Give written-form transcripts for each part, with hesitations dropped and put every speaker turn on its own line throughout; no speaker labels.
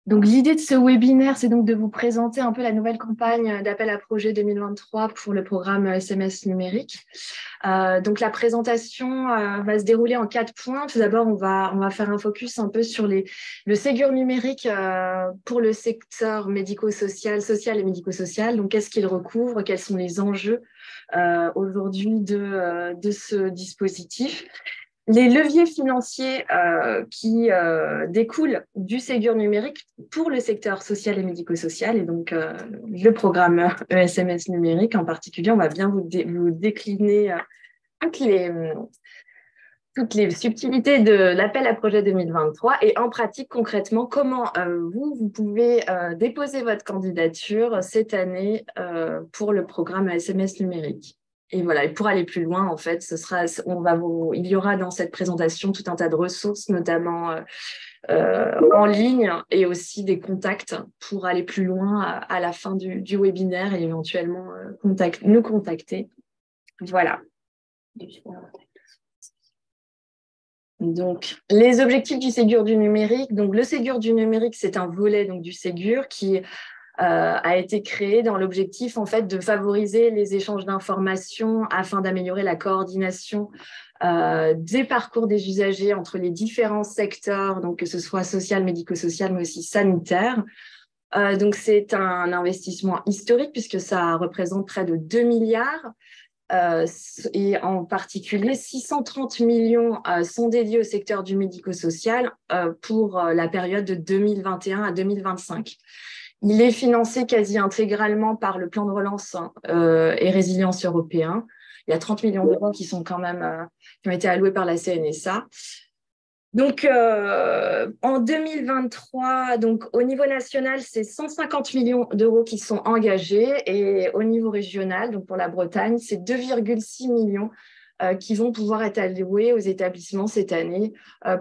Donc, l'idée de ce webinaire, c'est donc de vous présenter un peu la nouvelle campagne d'appel à projet 2023 pour le programme SMS numérique. Donc, la présentation va se dérouler en 4 points. Tout d'abord, on va faire un focus un peu sur le Ségur numérique pour le secteur médico-social, social et médico-social. Donc, qu'est-ce qu'il recouvre? Quels sont les enjeux aujourd'hui de ce dispositif? Les leviers financiers qui découlent du Ségur numérique pour le secteur social et médico-social, et donc le programme ESMS numérique en particulier, on va bien vous décliner toutes les, toutes les subtilités de l'appel à projet 2023 et en pratique concrètement comment vous pouvez déposer votre candidature cette année pour le programme SMS numérique. Et voilà, et pour aller plus loin, en fait, il y aura dans cette présentation tout un tas de ressources, notamment en ligne, et aussi des contacts pour aller plus loin à la fin du webinaire et éventuellement nous contacter. Voilà. Donc, les objectifs du Ségur du numérique. Donc, le Ségur du numérique, c'est un volet donc, du Ségur qui a été créé dans l'objectif en fait de favoriser les échanges d'informations afin d'améliorer la coordination des parcours des usagers entre les différents secteurs, donc que ce soit social, médico-social, mais aussi sanitaire. Donc, c'est un investissement historique puisque ça représente près de 2 milliards. Et en particulier, 630 millions sont dédiés au secteur du médico-social pour la période de 2021 à 2025. Il est financé quasi intégralement par le plan de relance et résilience européen. Il y a 30 millions d'euros qui sont quand même qui ont été alloués par la CNSA. Donc, en 2023, donc, au niveau national, c'est 150 millions d'euros qui sont engagés et au niveau régional, donc pour la Bretagne, c'est 2,6 millions qui vont pouvoir être alloués aux établissements cette année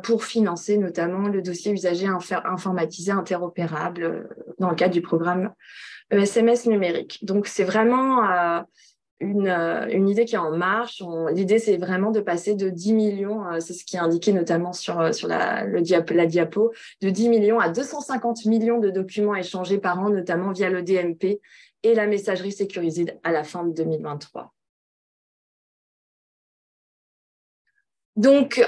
pour financer notamment le dossier usager informatisé interopérable dans le cadre du programme SMS numérique. Donc, c'est vraiment une idée qui est en marche. L'idée, c'est vraiment de passer de 10 millions, c'est ce qui est indiqué notamment sur la diapo, de 10 millions à 250 millions de documents échangés par an, notamment via le DMP et la messagerie sécurisée à la fin de 2023. Donc,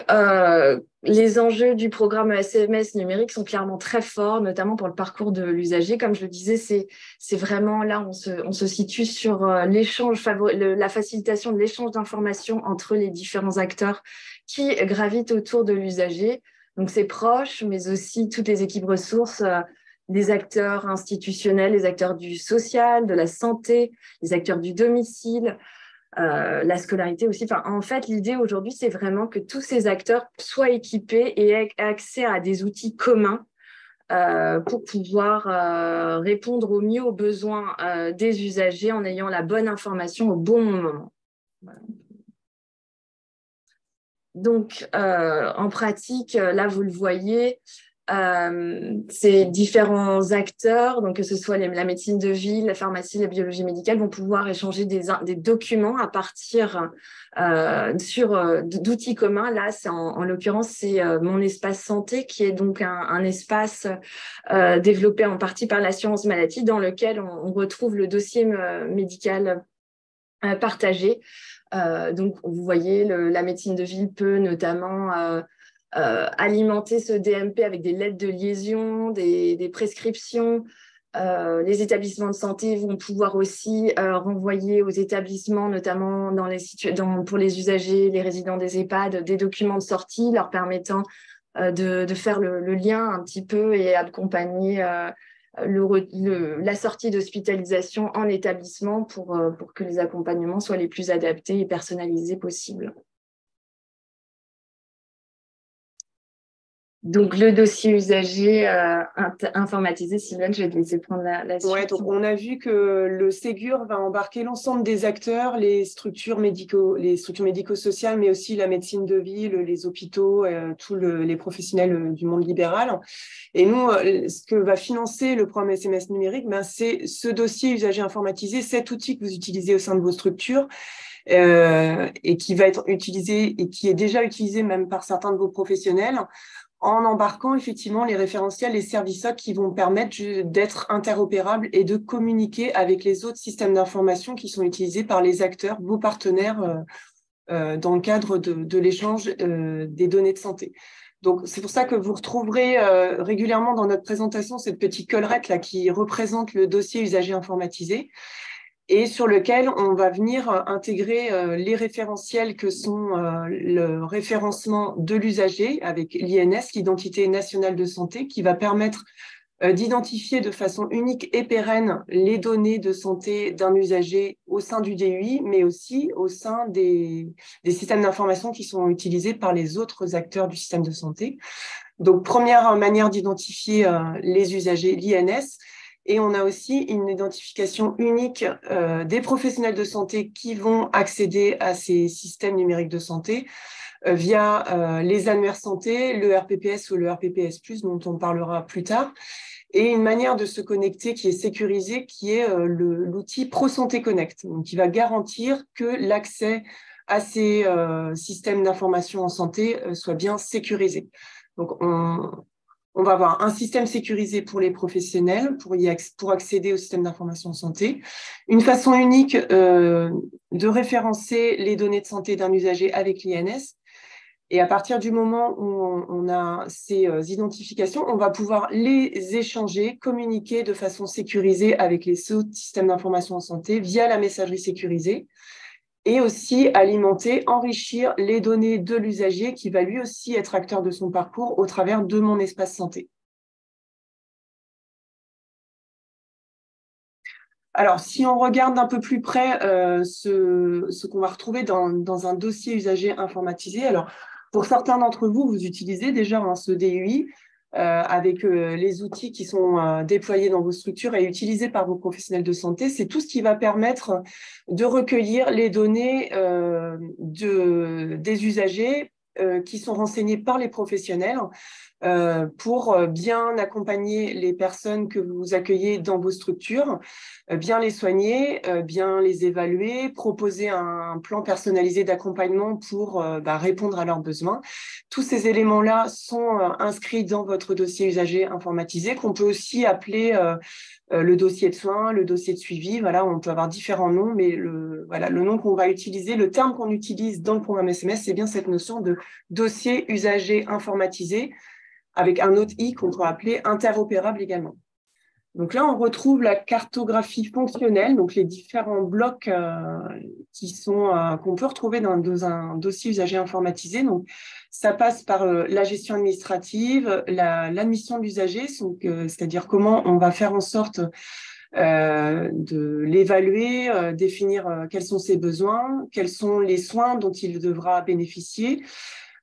les enjeux du programme SMS numérique sont clairement très forts, notamment pour le parcours de l'usager. Comme je le disais, c'est vraiment là, on se situe sur la facilitation de l'échange d'informations entre les différents acteurs qui gravitent autour de l'usager. Donc, ses proches, mais aussi toutes les équipes ressources, les acteurs institutionnels, les acteurs du social, de la santé, les acteurs du domicile, la scolarité aussi. Enfin, en fait, l'idée aujourd'hui, c'est vraiment que tous ces acteurs soient équipés et aient accès à des outils communs pour pouvoir répondre au mieux aux besoins des usagers en ayant la bonne information au bon moment. Voilà. Donc, en pratique, là, vous le voyez, ces différents acteurs, donc que ce soit la médecine de ville, la pharmacie, la biologie médicale, vont pouvoir échanger des documents à partir d'outils communs. Là, en l'occurrence, c'est Mon Espace Santé, qui est donc un espace développé en partie par l'assurance maladie, dans lequel on retrouve le dossier médical partagé. Donc, vous voyez, la médecine de ville peut notamment alimenter ce DMP avec des lettres de liaison, des prescriptions. Les établissements de santé vont pouvoir aussi renvoyer aux établissements, notamment pour les usagers, les résidents des EHPAD, des documents de sortie leur permettant de faire le lien un petit peu et accompagner la sortie d'hospitalisation en établissement pour que les accompagnements soient les plus adaptés et personnalisés possibles. Donc, le dossier usager informatisé, Sylvaine, je vais te laisser prendre la suite.
Ouais, donc on a vu que le Ségur va embarquer l'ensemble des acteurs, les structures médico-sociales, mais aussi la médecine de ville, les hôpitaux, tous les professionnels du monde libéral. Et nous, ce que va financer le programme SMS numérique, c'est ce dossier usager informatisé, cet outil que vous utilisez au sein de vos structures, et qui va être utilisé et qui est déjà utilisé même par certains de vos professionnels en embarquant effectivement les référentiels, les services socle qui vont permettre d'être interopérables et de communiquer avec les autres systèmes d'information qui sont utilisés par les acteurs, vos partenaires, dans le cadre de l'échange des données de santé. Donc, c'est pour ça que vous retrouverez régulièrement dans notre présentation cette petite collerette là qui représente le dossier usager informatisé et sur lequel on va venir intégrer les référentiels que sont le référencement de l'usager avec l'INS, l'identité nationale de santé, qui va permettre d'identifier de façon unique et pérenne les données de santé d'un usager au sein du DUI, mais aussi au sein des systèmes d'information qui sont utilisés par les autres acteurs du système de santé. Donc, première manière d'identifier les usagers, l'INS. Et on a aussi une identification unique des professionnels de santé qui vont accéder à ces systèmes numériques de santé via les annuaires santé, le RPPS ou le RPPS+, dont on parlera plus tard, et une manière de se connecter qui est sécurisée, qui est l'outil ProSanté Connect, donc qui va garantir que l'accès à ces systèmes d'information en santé soit bien sécurisé. Donc, on va avoir un système sécurisé pour les professionnels pour accéder au système d'information en santé, une façon unique de référencer les données de santé d'un usager avec l'INS. Et à partir du moment où on a ces identifications, on va pouvoir les échanger, communiquer de façon sécurisée avec les autres systèmes d'information en santé via la messagerie sécurisée et aussi alimenter, enrichir les données de l'usager qui va lui aussi être acteur de son parcours au travers de mon espace santé. Alors, si on regarde d'un peu plus près ce qu'on va retrouver dans un dossier usager informatisé, alors pour certains d'entre vous, vous utilisez déjà ce DUI avec les outils qui sont déployés dans vos structures et utilisés par vos professionnels de santé. C'est tout ce qui va permettre de recueillir les données des usagers qui sont renseignés par les professionnels pour bien accompagner les personnes que vous accueillez dans vos structures, bien les soigner, bien les évaluer, proposer un plan personnalisé d'accompagnement pour répondre à leurs besoins. Tous ces éléments-là sont inscrits dans votre dossier usager informatisé qu'on peut aussi appeler le dossier de soins, le dossier de suivi. Voilà, on peut avoir différents noms, mais le nom qu'on va utiliser, le terme qu'on utilise dans le programme SMS, c'est bien cette notion de dossier usager informatisé avec un autre I qu'on peut appeler interopérable également. Donc là, on retrouve la cartographie fonctionnelle, donc les différents blocs qu'on peut retrouver dans un dossier usager informatisé. Donc, ça passe par la gestion administrative, l'admission de l'usager, c'est-à-dire comment on va faire en sorte de l'évaluer, définir quels sont ses besoins, quels sont les soins dont il devra bénéficier,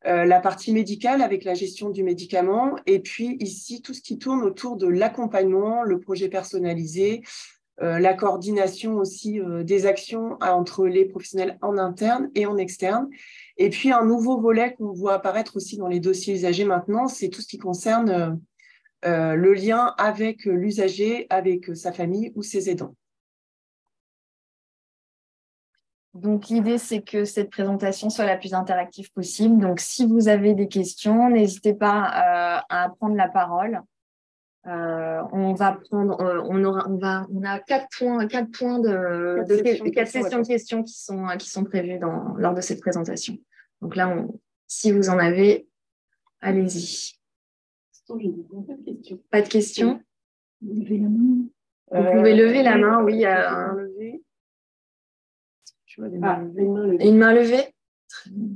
la partie médicale avec la gestion du médicament, et puis ici, tout ce qui tourne autour de l'accompagnement, le projet personnalisé, la coordination aussi des actions entre les professionnels en interne et en externe. Et puis, un nouveau volet qu'on voit apparaître aussi dans les dossiers usagers maintenant, c'est tout ce qui concerne le lien avec l'usager, avec sa famille ou ses aidants.
Donc, l'idée, c'est que cette présentation soit la plus interactive possible. Donc, si vous avez des questions, n'hésitez pas à prendre la parole. On va prendre, on a quatre sessions de questions qui sont prévues lors de cette présentation. Donc là, si vous en avez, allez-y. Pas de questions? Vous pouvez lever la main, oui. Tu vois, une main levée. Très bien.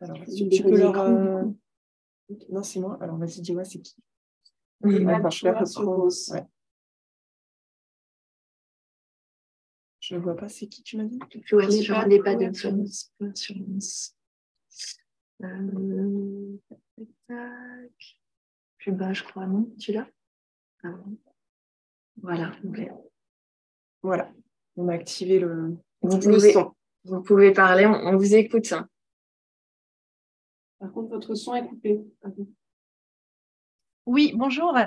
Alors, tu peux leur... Non, c'est moi. Alors, vas-y, dis-moi, c'est qui? Ouais. Je ne vois pas, c'est qui tu m'as dit?
Les pas de plus bas, je crois, non? Tu l'as? Ah, voilà. Okay.
Voilà. On a activé le
son. Vous pouvez parler, on vous écoute.
Par contre, votre son est coupé.
Oui, bonjour.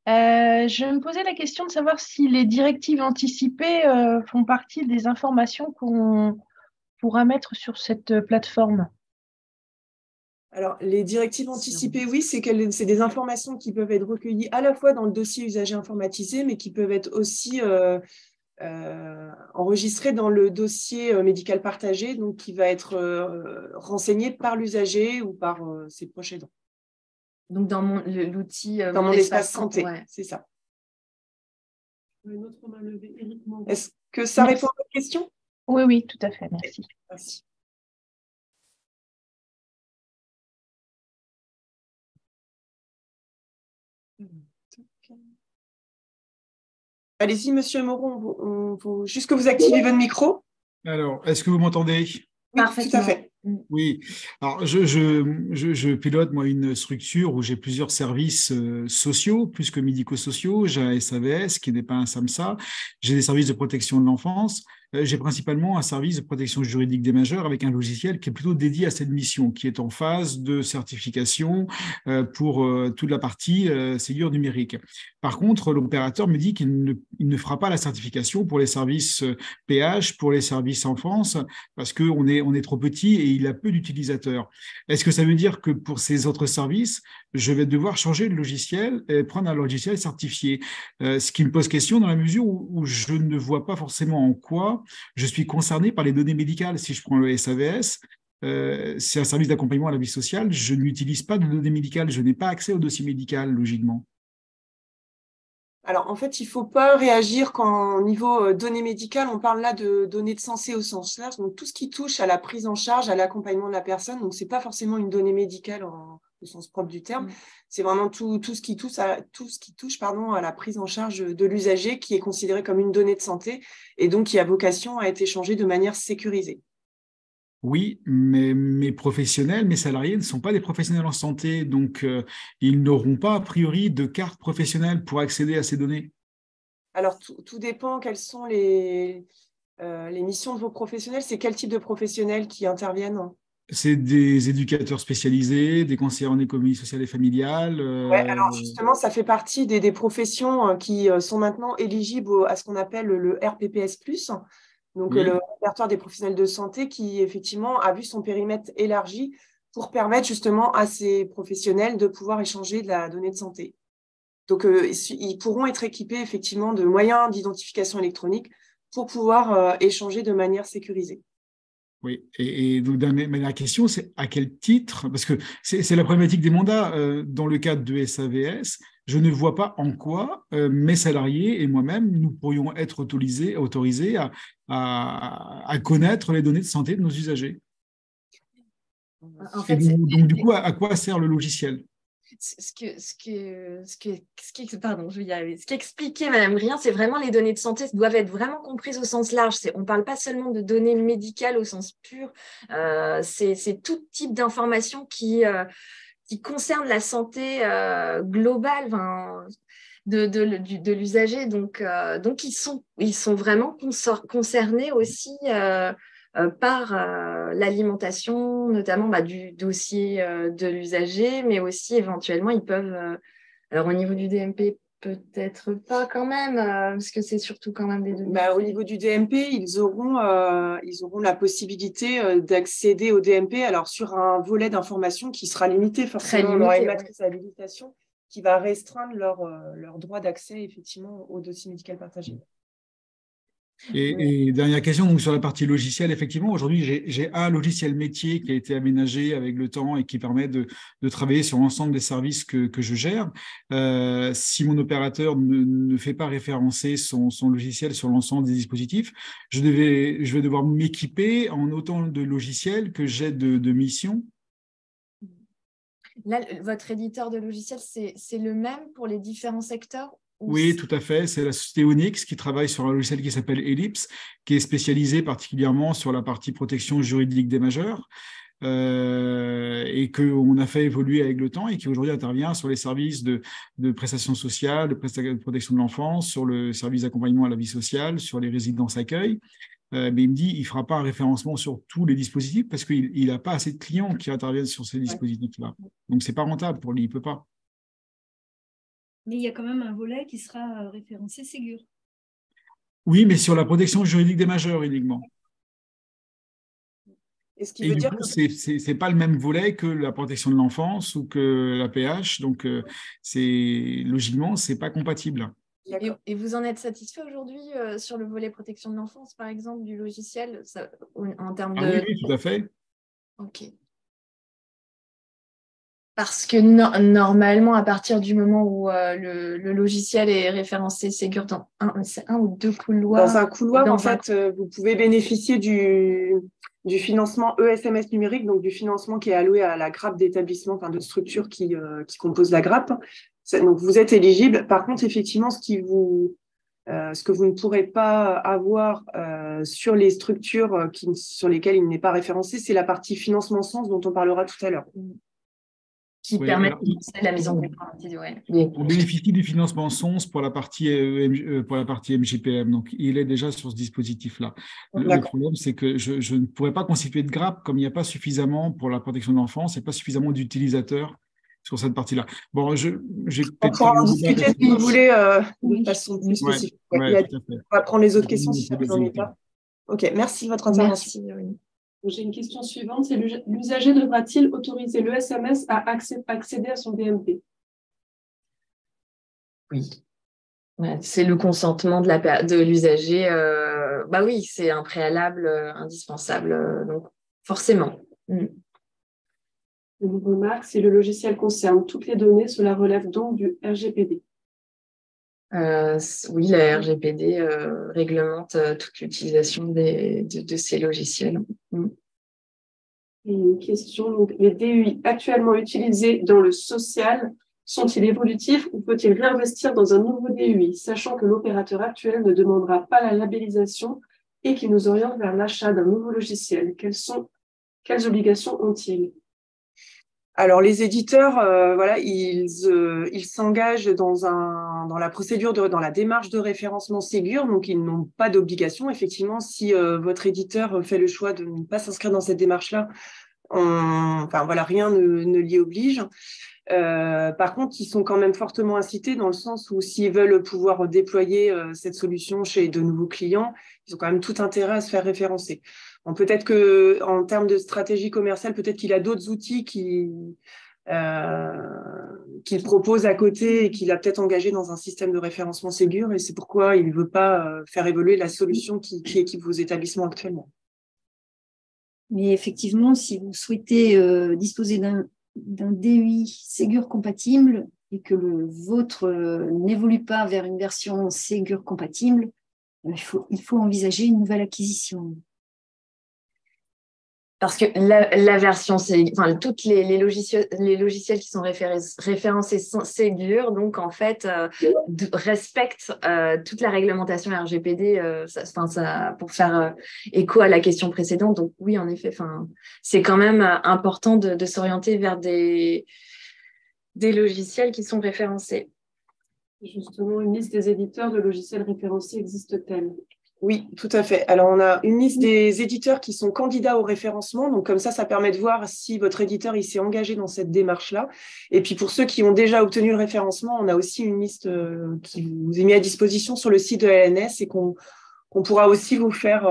Je me posais la question de savoir si les directives anticipées font partie des informations qu'on pourra mettre sur cette plateforme.
Alors, les directives anticipées, oui, c'est des informations qui peuvent être recueillies à la fois dans le dossier usager informatisé, mais qui peuvent être aussi enregistrées dans le dossier médical partagé, donc qui va être renseigné par l'usager ou par ses proches aidants.
Donc, dans l'outil
dans mon espace santé,
ouais.
C'est ça. Une autre main levée, uniquement. Est-ce que ça répond à votre question?
Oui, oui, tout à fait, merci.
Merci. Allez-y, monsieur Moreau, juste que vous activez votre micro.
Alors, est-ce que vous m'entendez?
Oui, tout à fait.
Oui, alors je pilote moi une structure où j'ai plusieurs services sociaux, plus que médico-sociaux. J'ai un SAVS qui n'est pas un SAMSA, j'ai des services de protection de l'enfance, j'ai principalement un service de protection juridique des majeurs avec un logiciel qui est plutôt dédié à cette mission, qui est en phase de certification pour toute la partie Ségur numérique. Par contre, l'opérateur me dit qu'il ne fera pas la certification pour les services PH, pour les services enfance, parce qu'on est trop petit et il a peu d'utilisateurs. Est-ce que ça veut dire que pour ces autres services, je vais devoir changer de logiciel et prendre un logiciel certifié? Ce qui me pose question dans la mesure où je ne vois pas forcément en quoi je suis concerné par les données médicales. Si je prends le SAVS, c'est un service d'accompagnement à la vie sociale, je n'utilise pas de données médicales, je n'ai pas accès au dossier médical, logiquement.
Alors, en fait, il ne faut pas réagir quand, au niveau données médicales, on parle là de données de santé au sens large. Donc, tout ce qui touche à la prise en charge, à l'accompagnement de la personne, donc ce n'est pas forcément une donnée médicale au sens propre du terme. C'est vraiment tout ce qui touche à la prise en charge de l'usager qui est considéré comme une donnée de santé et donc qui a vocation à être échangée de manière sécurisée.
Oui, mais mes professionnels, mes salariés ne sont pas des professionnels en santé, donc ils n'auront pas a priori de carte professionnelle pour accéder à ces données.
Alors, tout dépend quelles sont les missions de vos professionnels. C'est quel type de professionnels qui interviennent?
C'est des éducateurs spécialisés, des conseillers en économie sociale et familiale.
Ouais, alors justement, ça fait partie des professions qui sont maintenant éligibles à ce qu'on appelle le RPPS+. Donc,
Oui.
le répertoire des professionnels de santé qui, effectivement, a vu son périmètre élargi pour permettre justement à ces professionnels de pouvoir échanger de la donnée de santé. Donc, ils pourront être équipés, effectivement, de moyens d'identification électronique pour pouvoir échanger de manière sécurisée.
Oui, et donc mais la question, c'est à quel titre, parce que c'est la problématique des mandats. Dans le cadre de SAVS, je ne vois pas en quoi mes salariés et moi-même, nous pourrions être autorisés à connaître les données de santé de nos usagers.
En fait,
donc, du coup, à quoi sert le logiciel?
Ce qui expliquait Madame Rien, c'est vraiment les données de santé doivent être vraiment comprises au sens large. On ne parle pas seulement de données médicales au sens pur. C'est tout type d'informations qui concernent la santé globale de l'usager. Donc ils sont vraiment concernés aussi par l'alimentation, notamment du dossier de l'usager, mais aussi éventuellement, ils peuvent, alors au niveau du DMP, peut-être pas quand même, parce que c'est surtout quand même des données.
Au niveau du DMP, ils auront la possibilité d'accéder au DMP alors sur un volet d'information qui sera limité, forcément, on aura une matrice habilitation qui va restreindre leur droit d'accès effectivement au dossier médical partagé.
Et dernière question, donc sur la partie logicielle, effectivement, aujourd'hui, j'ai un logiciel métier qui a été aménagé avec le temps et qui permet de travailler sur l'ensemble des services que je gère. Si mon opérateur ne fait pas référencer son logiciel sur l'ensemble des dispositifs, je vais devoir m'équiper en autant de logiciels que j'ai de missions.
Là, votre éditeur de logiciel, c'est le même pour les différents secteurs?
Oui, tout à fait. C'est la société Onyx qui travaille sur un logiciel qui s'appelle Ellipse, qui est spécialisé particulièrement sur la partie protection juridique des majeurs et qu'on a fait évoluer avec le temps et qui aujourd'hui intervient sur les services de prestations sociales, de protection de l'enfance, sur le service d'accompagnement à la vie sociale, sur les résidences accueil. Mais il me dit qu'il ne fera pas un référencement sur tous les dispositifs parce qu'il n'a pas assez de clients qui interviennent sur ces dispositifs-là. Donc, ce n'est pas rentable pour lui, il ne peut pas.
Mais il y a quand même un volet qui sera référencé Ségur.
Oui, mais sur la protection juridique des majeurs uniquement.
Et ce qui
Et
veut
du
dire
coup,
que
c'est pas le même volet que la protection de l'enfance ou que la PH. Donc, logiquement, c'est pas compatible.
Et vous en êtes satisfait aujourd'hui sur le volet protection de l'enfance, par exemple, du logiciel, en termes
Ah oui,
de...
oui, tout à fait.
Ok. Parce que normalement, à partir du moment où le logiciel est référencé Ségur dans c'est un ou deux
dans
couloirs,
un couloir, en
dans un...
fait, vous pouvez bénéficier du financement ESMS numérique, donc du financement qui est alloué à la grappe d'établissements, enfin de structures qui composent la grappe. Donc, vous êtes éligible. Par contre, effectivement, ce que vous ne pourrez pas avoir sur les structures sur lesquelles il n'est pas référencé, c'est la partie financement sens dont on parlera tout à l'heure.
qui
Oui,
permettent
alors,
de lancer la mise en place. Ouais.
on bénéficie du financement SONS pour la partie MJPM. Donc, il est déjà sur ce dispositif-là. Le problème, c'est que je ne pourrais pas constituer de grappe comme il n'y a pas suffisamment pour la protection de l'enfance et pas suffisamment d'utilisateurs sur cette partie-là. Bon, j'ai
On
peut-être
pourra
pas
en discuter si vous voulez de façon plus
Ouais,
spécifique.
ouais, tout à fait.
On va prendre les autres questions si ça vous en est pas. Ok, merci de votre intervention.
Merci. Oui.
J'ai une question suivante, c'est l'usager devra-t-il autoriser le SMS à accéder à son DMP?
Oui. Ouais, c'est le consentement de l'usager. Bah oui, c'est un préalable indispensable. Donc, forcément.
Une remarque, si le logiciel concerne toutes les données, cela relève donc du RGPD.
Oui, la RGPD réglemente toute l'utilisation de ces logiciels.
Et une question, donc, les DUI actuellement utilisés dans le social sont-ils évolutifs ou faut-il réinvestir dans un nouveau DUI, sachant que l'opérateur actuel ne demandera pas la labellisation et qu'il nous oriente vers l'achat d'un nouveau logiciel? Quelles obligations ont-ils?
Alors, les éditeurs, ils s'engagent dans la procédure, dans la démarche de référencement Ségur, donc ils n'ont pas d'obligation. Effectivement, si votre éditeur fait le choix de ne pas s'inscrire dans cette démarche-là, rien ne l'y oblige. Par contre, ils sont quand même fortement incités dans le sens où s'ils veulent pouvoir déployer cette solution chez de nouveaux clients, ils ont quand même tout intérêt à se faire référencer. Bon, peut-être qu'en termes de stratégie commerciale, peut-être qu'il a d'autres outils qu'il propose à côté et qu'il a peut-être engagé dans un système de référencement Ségur, et c'est pourquoi il ne veut pas faire évoluer la solution qui équipe vos établissements actuellement.
Mais effectivement, si vous souhaitez disposer d'un DUI Ségur compatible et que le vôtre n'évolue pas vers une version Ségur compatible, il faut envisager une nouvelle acquisition.
Parce que la version, toutes les logiciels qui sont référencés Ségur, donc en fait, respectent toute la réglementation RGPD pour faire écho à la question précédente. Donc oui, en effet, c'est quand même important de s'orienter vers des logiciels qui sont référencés.
Justement, une liste des éditeurs de logiciels référencés existe-t-elle?
Oui, tout à fait. Alors, on a une liste des éditeurs qui sont candidats au référencement. Donc, comme ça permet de voir si votre éditeur il s'est engagé dans cette démarche-là. Et puis, pour ceux qui ont déjà obtenu le référencement, on a aussi une liste qui vous est mise à disposition sur le site de l'ANS et qu'on pourra aussi vous faire,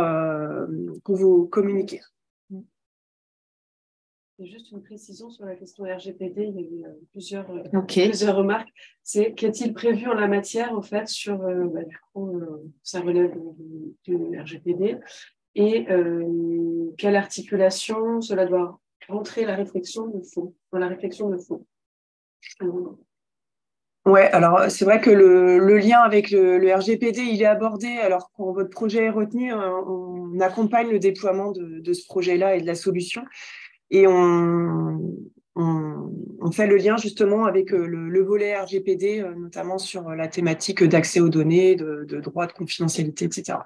pour vous communiquer.
Et juste une précision sur la question RGPD, il y a eu plusieurs remarques. C'est qu'est-il prévu en la matière, en fait, sur, ça relève du RGPD, et quelle articulation cela doit rentrer dans la réflexion de fond.
Ouais, alors c'est vrai que le lien avec le RGPD, il est abordé. Alors quand votre projet est retenu, on accompagne le déploiement de ce projet-là et de la solution. Et on fait le lien justement avec le volet RGPD, notamment sur la thématique d'accès aux données, de droit de confidentialité, etc.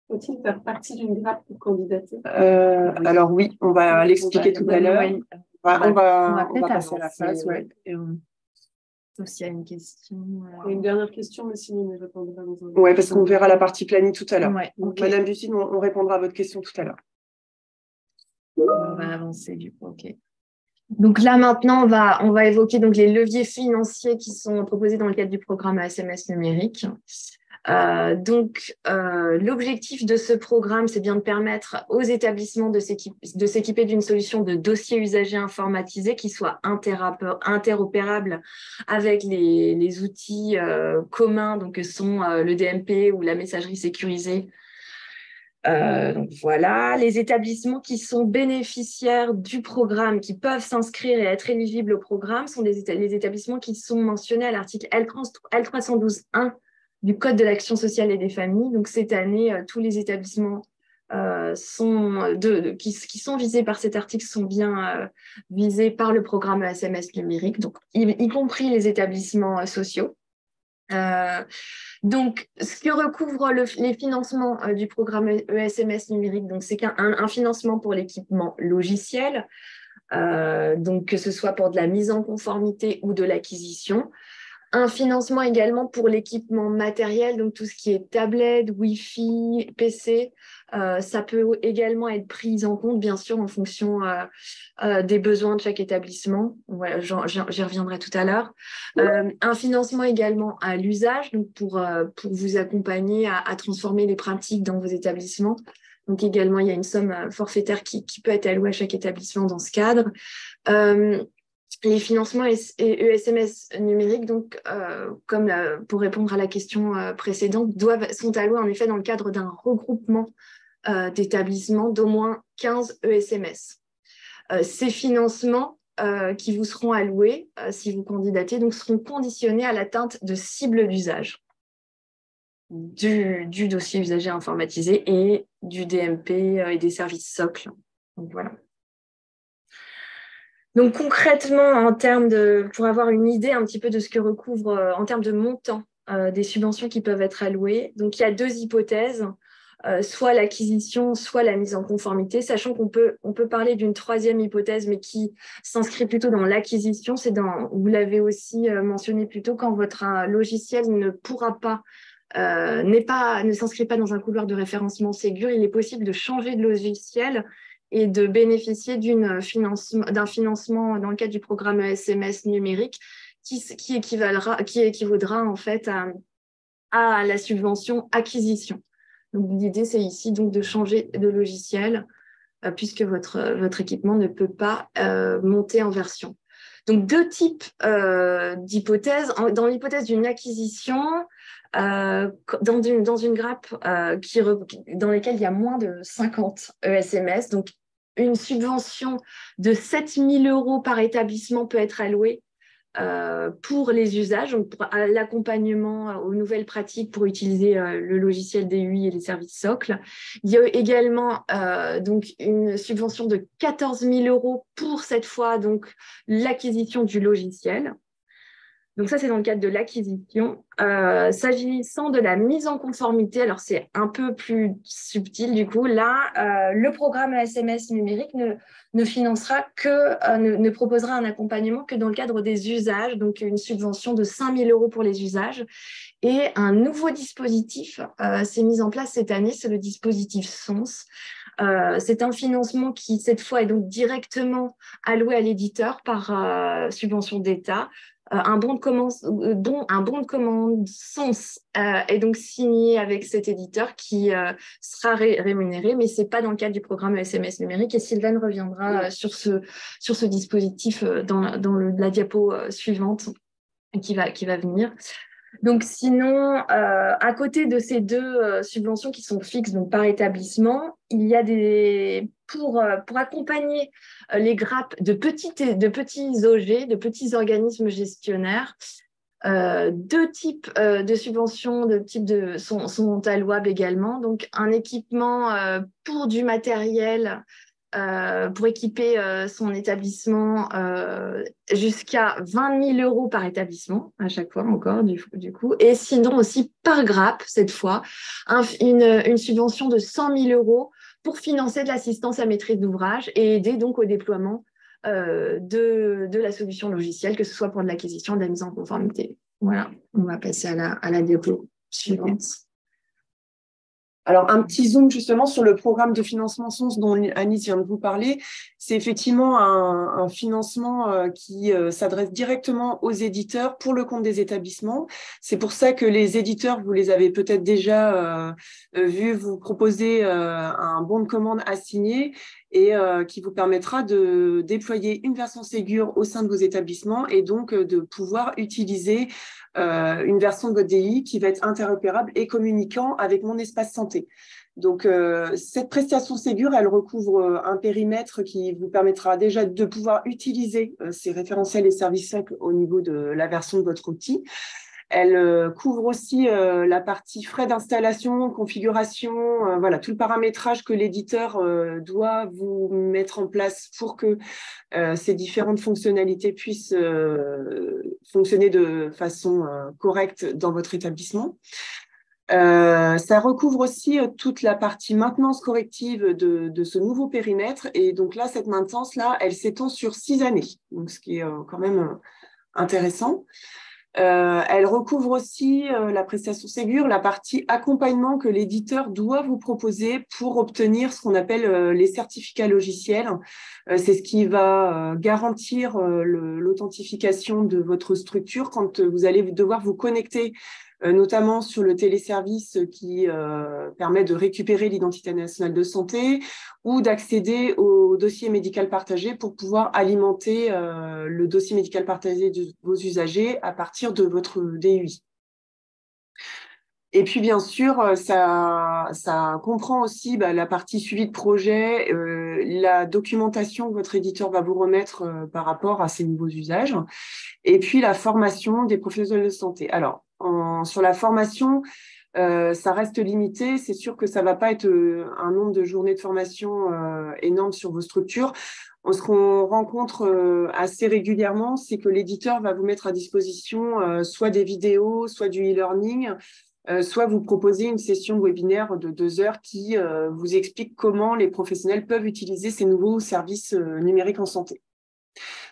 Faut-il faire partie d'une grappe pour candidater?
Alors oui, on va l'expliquer tout à l'heure. On va passer à la phase.
Ouais. S'il y a une question.
Il y a une dernière question, mais sinon on y répondra dans un...
Oui, parce qu'on verra la partie planning tout à l'heure.
Ouais, okay.
Madame Bussine, on répondra à votre question tout à l'heure.
On va avancer du coup, ok. Donc là maintenant, on va évoquer donc les leviers financiers qui sont proposés dans le cadre du programme SMS numérique. L'objectif de ce programme, c'est bien de permettre aux établissements de s'équiper d'une solution de dossier usager informatisé qui soit interopérable avec les outils communs, donc, que sont le DMP ou la messagerie sécurisée. Donc voilà, les établissements qui sont bénéficiaires du programme, qui peuvent s'inscrire et être éligibles au programme, sont les établissements qui sont mentionnés à l'article L312.1 du Code de l'action sociale et des familles. Donc cette année, tous les établissements qui sont visés par cet article sont bien visés par le programme ESMS numérique, donc y compris les établissements sociaux. Donc, ce que recouvrent les financements du programme ESMS numérique, donc c'est un financement pour l'équipement logiciel, donc que ce soit pour de la mise en conformité ou de l'acquisition. Un financement également pour l'équipement matériel, donc tout ce qui est tablette, Wi-Fi, PC. Ça peut également être pris en compte, bien sûr, en fonction des besoins de chaque établissement. Voilà, j'y reviendrai tout à l'heure. Un financement également à l'usage, donc pour vous accompagner à transformer les pratiques dans vos établissements. Donc également, il y a une somme forfaitaire qui peut être allouée à chaque établissement dans ce cadre. Les financements ESMS numériques, donc, pour répondre à la question précédente, sont alloués en effet dans le cadre d'un regroupement d'établissements d'au moins 15 ESMS. Ces financements qui vous seront alloués, si vous candidatez, donc, seront conditionnés à l'atteinte de cibles d'usage du dossier usager informatisé et du DMP et des services socles. Donc, voilà. Donc concrètement, pour avoir une idée un petit peu de ce que recouvre en termes de montant des subventions qui peuvent être allouées, donc il y a deux hypothèses, soit l'acquisition, soit la mise en conformité, sachant qu'on peut parler d'une troisième hypothèse, mais qui s'inscrit plutôt dans l'acquisition. Vous l'avez aussi mentionné plus tôt, quand votre logiciel ne pourra pas ne s'inscrit pas dans un couloir de référencement Ségur, il est possible de changer de logiciel et de bénéficier d'un financement dans le cadre du programme ESMS numérique qui équivaudra en fait à la subvention acquisition. Donc l'idée, c'est ici donc de changer de logiciel puisque votre équipement ne peut pas monter en version. Donc deux types d'hypothèses. Dans l'hypothèse d'une acquisition, dans une grappe dans laquelle il y a moins de 50 ESMS, donc une subvention de 7 000 € par établissement peut être allouée pour les usages, donc pour l'accompagnement aux nouvelles pratiques pour utiliser le logiciel DUI et les services socles. Il y a également donc une subvention de 14 000 € pour cette fois donc l'acquisition du logiciel. Donc ça, c'est dans le cadre de l'acquisition. S'agissant de la mise en conformité, alors c'est un peu plus subtil du coup. Là, le programme ESMS numérique ne proposera un accompagnement que dans le cadre des usages, donc une subvention de 5 000 € pour les usages. Et un nouveau dispositif s'est mis en place cette année, c'est le dispositif SONS. C'est un financement qui, cette fois, est donc directement alloué à l'éditeur par subvention d'État. Un bon de commande SONS est donc signé avec cet éditeur qui sera rémunéré, mais ce n'est pas dans le cadre du programme ESMS numérique. Et Sylvaine reviendra sur ce dispositif dans la diapo suivante qui va venir. Donc sinon, à côté de ces deux subventions qui sont fixes donc par établissement, il y a pour accompagner les grappes de petits OG, de petits organismes gestionnaires, deux types de subventions sont allouables également. Donc un équipement pour du matériel pour équiper son établissement jusqu'à 20 000 € par établissement, à chaque fois encore, du coup. Et sinon aussi par grappe, cette fois, une subvention de 100 000 € pour financer de l'assistance à maîtrise d'ouvrage et aider donc au déploiement de la solution logicielle, que ce soit pour de l'acquisition ou de la mise en conformité. Voilà, on va passer à la diapo suivante.
Alors, un petit zoom justement sur le programme de financement SONS dont Anis vient de vous parler. C'est effectivement un financement qui s'adresse directement aux éditeurs pour le compte des établissements. C'est pour ça que les éditeurs, vous les avez peut-être déjà vus vous proposer un bon de commande à signer et qui vous permettra de déployer une version Ségur au sein de vos établissements et donc de pouvoir utiliser une version de votre DI qui va être interopérable et communiquant avec mon espace santé. Donc, cette prestation Ségur, elle recouvre un périmètre qui vous permettra déjà de pouvoir utiliser ces référentiels et services simples au niveau de la version de votre outil. Elle couvre aussi la partie frais d'installation, configuration, voilà, tout le paramétrage que l'éditeur doit vous mettre en place pour que ces différentes fonctionnalités puissent fonctionner de façon correcte dans votre établissement. Ça recouvre aussi toute la partie maintenance corrective de ce nouveau périmètre. Et donc là, cette maintenance-là, elle s'étend sur 6 années, donc ce qui est quand même intéressant. Elle recouvre aussi la prestation Ségur, la partie accompagnement que l'éditeur doit vous proposer pour obtenir ce qu'on appelle les certificats logiciels. C'est ce qui va garantir l'authentification de votre structure quand vous allez devoir vous connecter notamment sur le téléservice qui permet de récupérer l'identité nationale de santé ou d'accéder au dossier médical partagé pour pouvoir alimenter le dossier médical partagé de vos usagers à partir de votre DUI. Et puis, bien sûr, ça comprend aussi la partie suivi de projet, la documentation que votre éditeur va vous remettre par rapport à ces nouveaux usages, et puis la formation des professionnels de santé. Alors, sur la formation, ça reste limité. C'est sûr que ça ne va pas être un nombre de journées de formation énorme sur vos structures. Ce qu'on rencontre assez régulièrement, c'est que l'éditeur va vous mettre à disposition soit des vidéos, soit du e-learning, soit vous proposer une session webinaire de 2 heures qui vous explique comment les professionnels peuvent utiliser ces nouveaux services numériques en santé.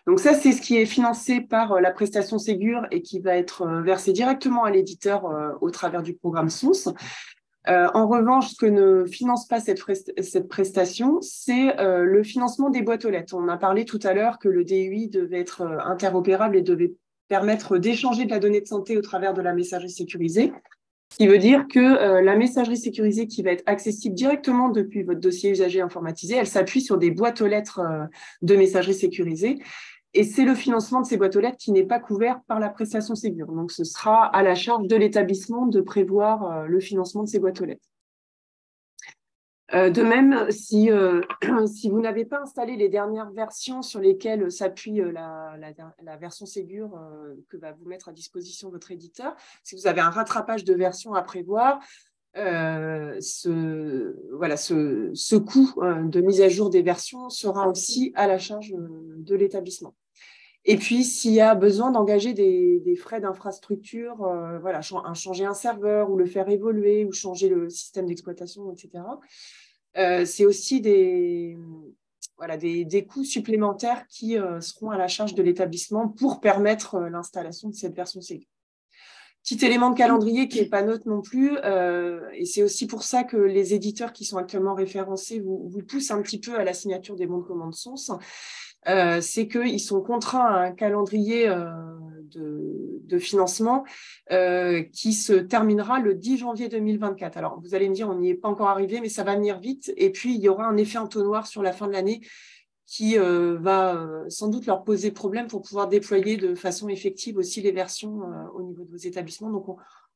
Donc ça, c'est ce qui est financé par la prestation Ségur et qui va être versé directement à l'éditeur au travers du programme SONS. En revanche, ce que ne finance pas cette prestation, c'est le financement des boîtes aux lettres. On a parlé tout à l'heure que le DUI devait être interopérable et devait permettre d'échanger de la donnée de santé au travers de la messagerie sécurisée. Ce qui veut dire que la messagerie sécurisée qui va être accessible directement depuis votre dossier usager informatisé, elle s'appuie sur des boîtes aux lettres de messagerie sécurisée. Et c'est le financement de ces boîtes aux lettres qui n'est pas couvert par la prestation Ségur. Donc, ce sera à la charge de l'établissement de prévoir le financement de ces boîtes aux lettres. De même, si vous n'avez pas installé les dernières versions sur lesquelles s'appuie la version Ségur que va vous mettre à disposition votre éditeur, si vous avez un rattrapage de versions à prévoir, ce coût de mise à jour des versions sera aussi à la charge de l'établissement. Et puis, s'il y a besoin d'engager des frais d'infrastructure, changer un serveur ou le faire évoluer ou changer le système d'exploitation, etc., c'est aussi des coûts supplémentaires qui seront à la charge de l'établissement pour permettre l'installation de cette version Ségur. Petit élément de calendrier qui n'est pas neutre non plus, et c'est aussi pour ça que les éditeurs qui sont actuellement référencés vous poussent un petit peu à la signature des bons de commande SONS. C'est qu'ils sont contraints à un calendrier de financement qui se terminera le 10 janvier 2024. Alors, vous allez me dire, on n'y est pas encore arrivé, mais ça va venir vite. Et puis, il y aura un effet entonnoir sur la fin de l'année qui va sans doute leur poser problème pour pouvoir déployer de façon effective aussi les versions au niveau de vos établissements. Donc,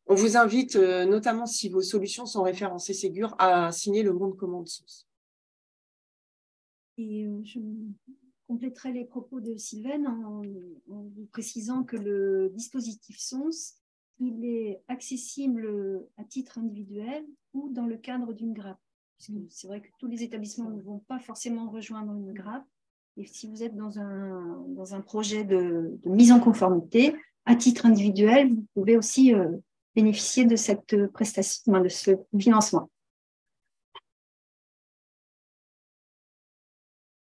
on vous invite, notamment si vos solutions sont référencées Ségur, à signer le bon de commande SONS.
Et je compléterai les propos de Sylvaine en vous précisant que le dispositif SONS, il est accessible à titre individuel ou dans le cadre d'une grappe. C'est vrai que tous les établissements ne vont pas forcément rejoindre une grappe. Et si vous êtes dans un projet de mise en conformité, à titre individuel, vous pouvez aussi bénéficier de cette prestation, de ce financement.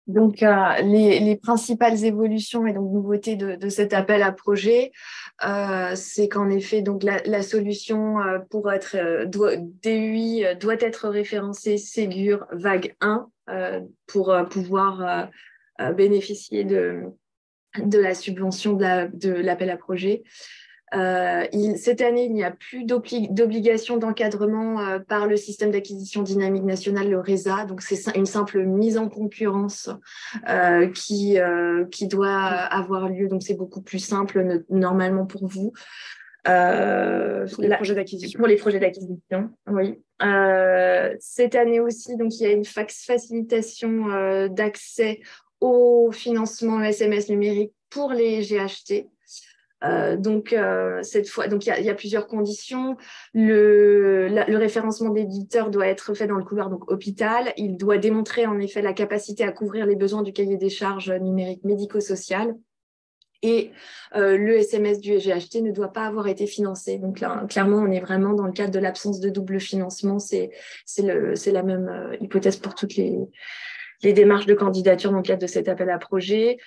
Donc, les principales évolutions et donc nouveautés de cet appel à projet, c'est qu'en effet, donc la solution pour être DUI doit être référencée Ségur vague 1 pour pouvoir bénéficier de la subvention de l'appel à projet. Cette année, il n'y a plus d'obligation d'encadrement par le système d'acquisition dynamique national, le RESA. Donc, c'est une simple mise en concurrence qui doit avoir lieu. Donc, c'est beaucoup plus simple normalement pour vous.
Pour les projets d'acquisition.
Pour les projets d'acquisition, oui. Cette année aussi, donc, il y a une facilitation d'accès au financement SMS numérique pour les GHT. Cette fois, donc il y a plusieurs conditions. Le référencement d'éditeur doit être fait dans le couloir donc hôpital. Il doit démontrer en effet la capacité à couvrir les besoins du cahier des charges numérique médico-social. Et le SMS du GHT ne doit pas avoir été financé. Donc là, clairement, on est vraiment dans le cadre de l'absence de double financement. C'est la même hypothèse pour toutes les démarches de candidature dans le cadre de cet appel à projet.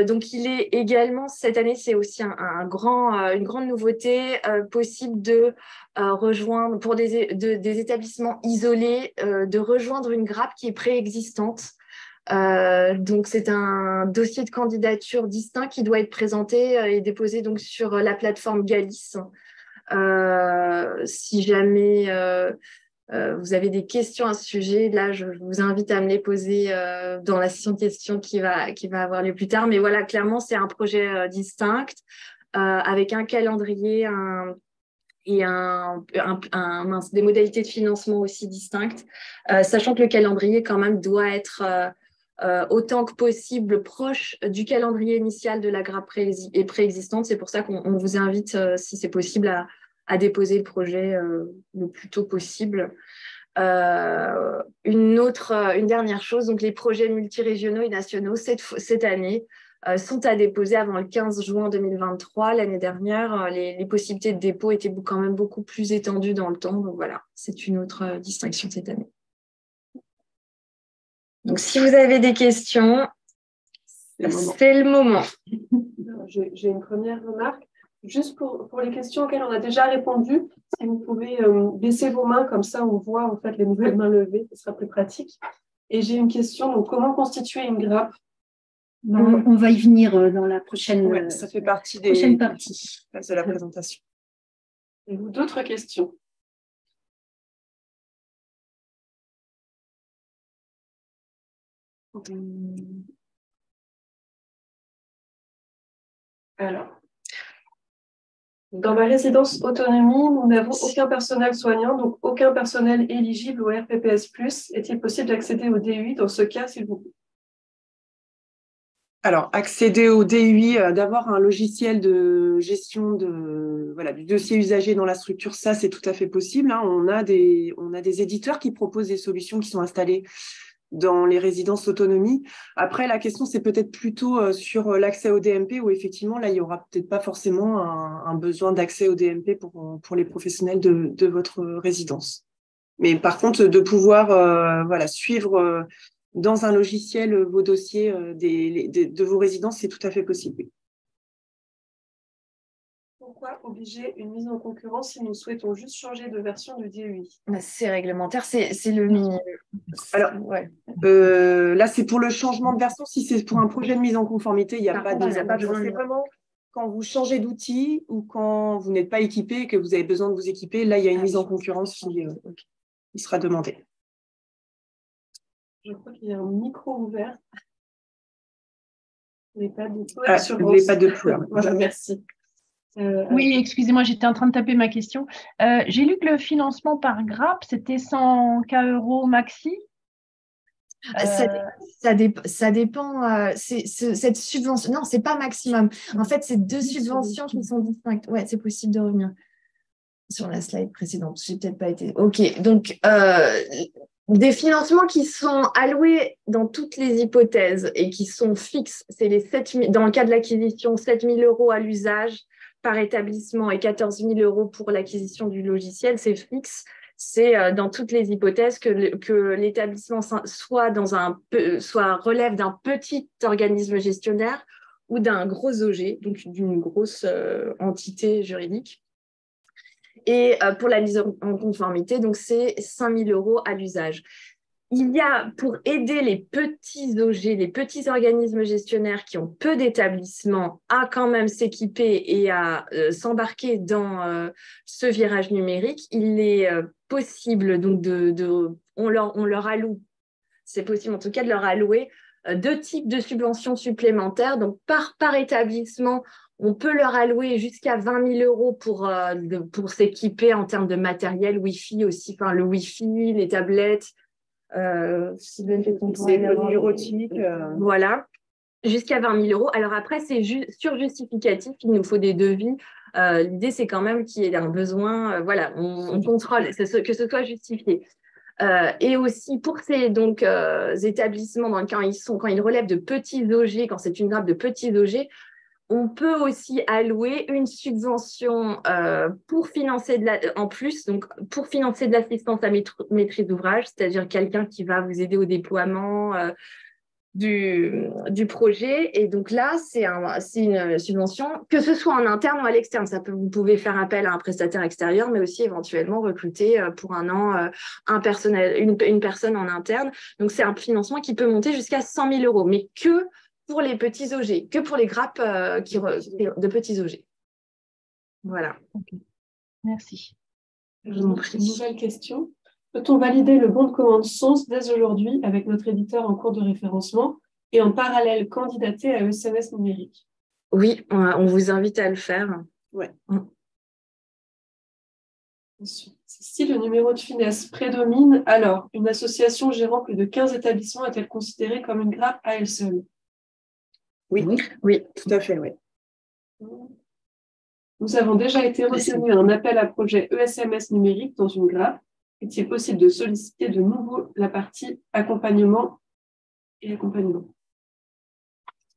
Donc, il est également, cette année, c'est aussi une grande nouveauté possible de rejoindre, pour des établissements isolés, de rejoindre une grappe qui est préexistante. Donc, c'est un dossier de candidature distinct qui doit être présenté et déposé donc, sur la plateforme Galis. Si jamais vous avez des questions à ce sujet, là, je vous invite à me les poser dans la session de questions qui va avoir lieu plus tard. Mais voilà, clairement, c'est un projet distinct avec un calendrier et des modalités de financement aussi distinctes, sachant que le calendrier, quand même, doit être autant que possible proche du calendrier initial de la grappe préexistante. C'est pour ça qu'on vous invite, si c'est possible, à déposer le projet le plus tôt possible. Une dernière chose, donc les projets multirégionaux et nationaux cette année sont à déposer avant le 15 juin 2023. L'année dernière, les possibilités de dépôt étaient quand même beaucoup plus étendues dans le temps. Donc voilà, c'est une autre distinction cette année. Donc si vous avez des questions, c'est le moment.
J'ai une première remarque. Juste pour les questions auxquelles on a déjà répondu, si vous pouvez baisser vos mains, comme ça on voit en fait les nouvelles mains levées, ce sera plus pratique. Et j'ai une question, donc comment constituer une grappe?
On va y venir dans la prochaine,
ça fait partie
prochaine partie
de la présentation.
Et vous, d'autres questions? Alors, dans ma résidence autonomie, nous n'avons aucun personnel soignant, donc aucun personnel éligible au RPPS+. Est-il possible d'accéder au DUI dans ce cas, s'il vous plaît?
Alors, accéder au DUI, d'avoir un logiciel de gestion du dossier usager dans la structure, ça, c'est tout à fait possible. On a des éditeurs qui proposent des solutions qui sont installées dans les résidences autonomie. Après, la question, c'est peut-être plutôt sur l'accès au DMP, où effectivement, là, il n'y aura peut-être pas forcément un besoin d'accès au DMP pour les professionnels de votre résidence. Mais par contre, de pouvoir suivre dans un logiciel vos dossiers de vos résidences, c'est tout à fait possible.
Pourquoi obliger une mise en concurrence si nous souhaitons juste changer de version du DUI?
C'est réglementaire, c'est le minimum.
Alors, là, c'est pour le changement de version. Si c'est pour un projet de mise en conformité, il n'y a pas de besoin. C'est vraiment quand vous changez d'outil ou quand vous n'êtes pas équipé et que vous avez besoin de vous équiper, là, il y a une mise en concurrence qui sera demandée.
Je crois qu'il y a un micro ouvert. Les pads
de couleur.
Voilà, merci.
Oui, excusez-moi, j'étais en train de taper ma question. J'ai lu que le financement par grappe, c'était 100 € maxi.
Ça dépend. Cette subvention, non, c'est pas maximum. En fait, c'est deux subventions qui sont distinctes. Ouais, c'est possible de revenir sur la slide précédente. J'ai peut-être pas été. Ok, donc des financements qui sont alloués dans toutes les hypothèses et qui sont fixes, c'est les 7 000, dans le cas de l'acquisition, 7 000 € à l'usage par établissement et 14 000 € pour l'acquisition du logiciel, c'est fixe. c'est dans toutes les hypothèses que l'établissement soit relève d'un petit organisme gestionnaire ou d'un gros OG, donc d'une grosse entité juridique. Et pour la mise en conformité, donc c'est 5 000 € à l'usage. Il y a, pour aider les petits OG, les petits organismes gestionnaires qui ont peu d'établissements, à quand même s'équiper et à s'embarquer dans ce virage numérique, il est possible, donc on leur alloue, c'est possible en tout cas de leur allouer 2 types de subventions supplémentaires. Donc, par établissement, on peut leur allouer jusqu'à 20 000 € pour s'équiper en termes de matériel Wi-Fi aussi, enfin le Wi-Fi, les tablettes,
c'est bureautique.
Voilà, jusqu'à 20 000 €. Alors après, c'est sur justificatif, il nous faut des devis. L'idée, c'est quand même qu'il y ait un besoin, voilà, on contrôle, que ce soit justifié. Et aussi pour ces établissements quand ils relèvent de petits OG, quand c'est une grappe de petits OG, on peut aussi allouer une subvention pour financer pour financer de l'assistance à maîtrise d'ouvrage, c'est-à-dire quelqu'un qui va vous aider au déploiement du projet. Et donc là, c'est une subvention, que ce soit en interne ou à l'externe. Vous pouvez faire appel à un prestataire extérieur, mais aussi éventuellement recruter pour un an une personne en interne. Donc c'est un financement qui peut monter jusqu'à 100 000 €, mais que pour les petits OG, que pour les grappes de petits OG. Voilà.
Okay. Merci.
Une nouvelle question. Peut-on valider le bon de commande SONS dès aujourd'hui avec notre éditeur en cours de référencement et en parallèle candidater à ESMS numérique?
Oui, on vous invite à le faire.
Ouais. Si le numéro de finesse prédomine, alors une association gérant plus de 15 établissements est-elle considérée comme une grappe à elle seule?
Oui, tout à fait, oui.
Nous avons déjà été retenus à un appel à projet ESMS numérique dans une grappe. Est-il possible de solliciter de nouveau la partie accompagnement et accompagnement?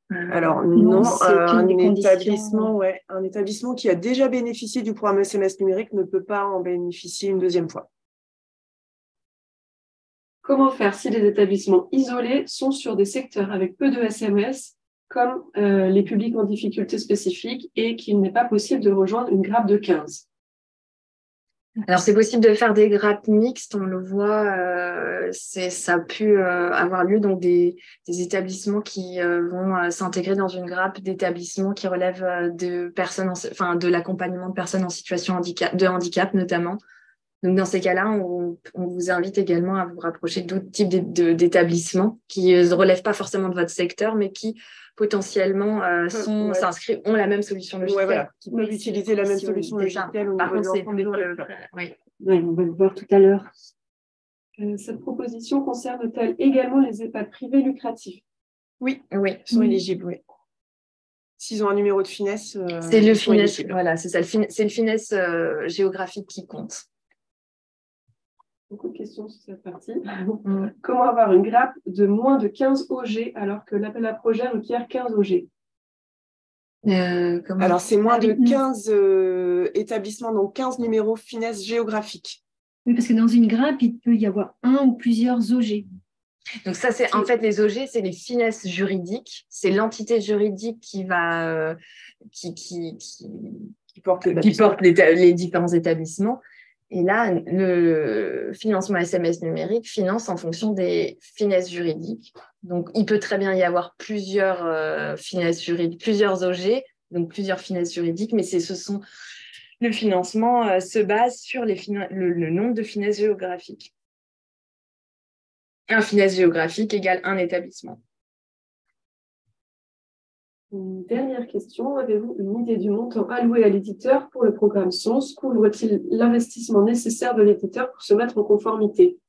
Alors non, un établissement qui a déjà bénéficié du programme SMS numérique ne peut pas en bénéficier une deuxième fois.
Comment faire si les établissements isolés sont sur des secteurs avec peu de SMS, comme les publics en difficulté spécifique, et qu'il n'est pas possible de rejoindre une grappe de 15?
Alors, c'est possible de faire des grappes mixtes, on le voit, ça a pu avoir lieu, donc des établissements qui vont s'intégrer dans une grappe d'établissements qui relèvent de l'accompagnement de personnes en situation de handicap notamment. Donc, dans ces cas-là, on vous invite également à vous rapprocher d'autres types d'établissements qui ne relèvent pas forcément de votre secteur, mais qui potentiellement ont la même solution logicielle.
Voilà, qui peuvent utiliser la même solution logicielle au niveau de l'ensemble des secteurs.
On va le voir tout à l'heure.
Cette proposition concerne-t-elle également les EHPAD privés lucratifs?
Oui, ils sont éligibles, oui. S'ils ont un numéro de finesse,
c'est le finesse, voilà, c'est ça, c'est le finesse géographique qui compte.
Beaucoup de questions sur cette partie. Comment avoir une grappe de moins de 15 OG alors que l'appel à projet requiert 15 OG?
Alors, c'est moins de 15 établissements, donc 15 numéros finesse géographiques.
Oui, parce que dans une grappe, il peut y avoir un ou plusieurs OG.
Donc ça, c'est en fait les OG, c'est les finesses juridiques. C'est l'entité juridique qui va qui porte les différents établissements. Et là, le financement SMS numérique finance en fonction des finesses juridiques. Donc, il peut très bien y avoir plusieurs finesses juridiques, plusieurs OG, donc plusieurs finesses juridiques, mais le financement se base sur le nombre de finesses géographiques. Un finesse géographique égale un établissement.
Une dernière question. Avez-vous une idée du montant alloué à l'éditeur pour le programme SONS? Couvre-t-il l'investissement nécessaire de l'éditeur pour se mettre en conformité?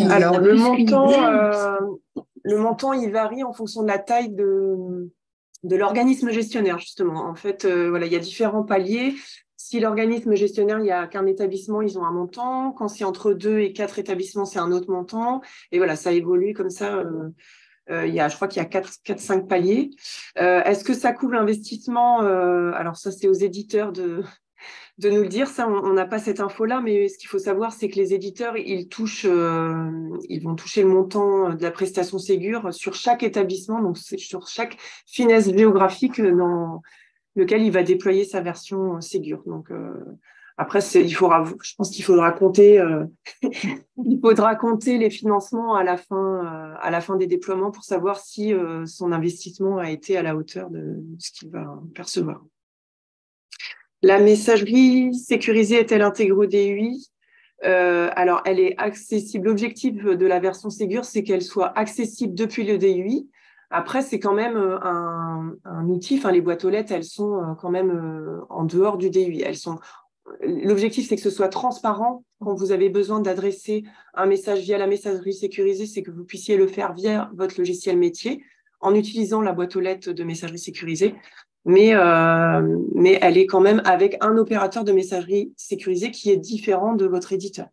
Alors, le montant, il varie en fonction de la taille de l'organisme gestionnaire, justement. En fait, il y a différents paliers. Si l'organisme gestionnaire, il n'y a qu'un établissement, ils ont un montant. Quand c'est entre 2 et 4 établissements, c'est un autre montant. Et voilà, ça évolue comme ça. Je crois qu'il y a 4-5 paliers. Est-ce que ça couvre l'investissement? Alors ça, c'est aux éditeurs de de nous le dire. Ça, on n'a pas cette info-là, mais ce qu'il faut savoir, c'est que les éditeurs, ils vont toucher le montant de la prestation Ségur sur chaque établissement, donc c'est sur chaque finesse géographique dans lequel il va déployer sa version Ségur. Donc, après, je pense qu'il faudra compter, il faudra compter les financements à la fin des déploiements pour savoir si son investissement a été à la hauteur de ce qu'il va percevoir. La messagerie sécurisée est-elle intégrée au DUI? Alors, elle est accessible. L'objectif de la version Ségur, c'est qu'elle soit accessible depuis le DUI. Après, c'est quand même un outil. Enfin, les boîtes aux lettres, elles sont quand même en dehors du DUI. L'objectif, c'est que ce soit transparent. Quand vous avez besoin d'adresser un message via la messagerie sécurisée, c'est que vous puissiez le faire via votre logiciel métier en utilisant la boîte aux lettres de messagerie sécurisée. Mais elle est quand même avec un opérateur de messagerie sécurisée qui est différent de votre éditeur.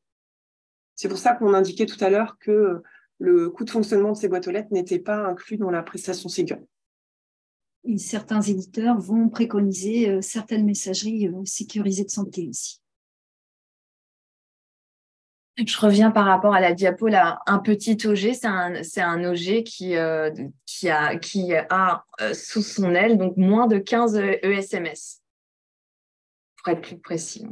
C'est pour ça qu'on indiquait tout à l'heure que le coût de fonctionnement de ces boîtes aux lettres n'était pas inclus dans la prestation Ségur.
Et certains éditeurs vont préconiser certaines messageries sécurisées de santé aussi.
Je reviens par rapport à la diapo, là, un petit OG, c'est un OG qui a sous son aile donc moins de 15 ESMS, pour être plus précis.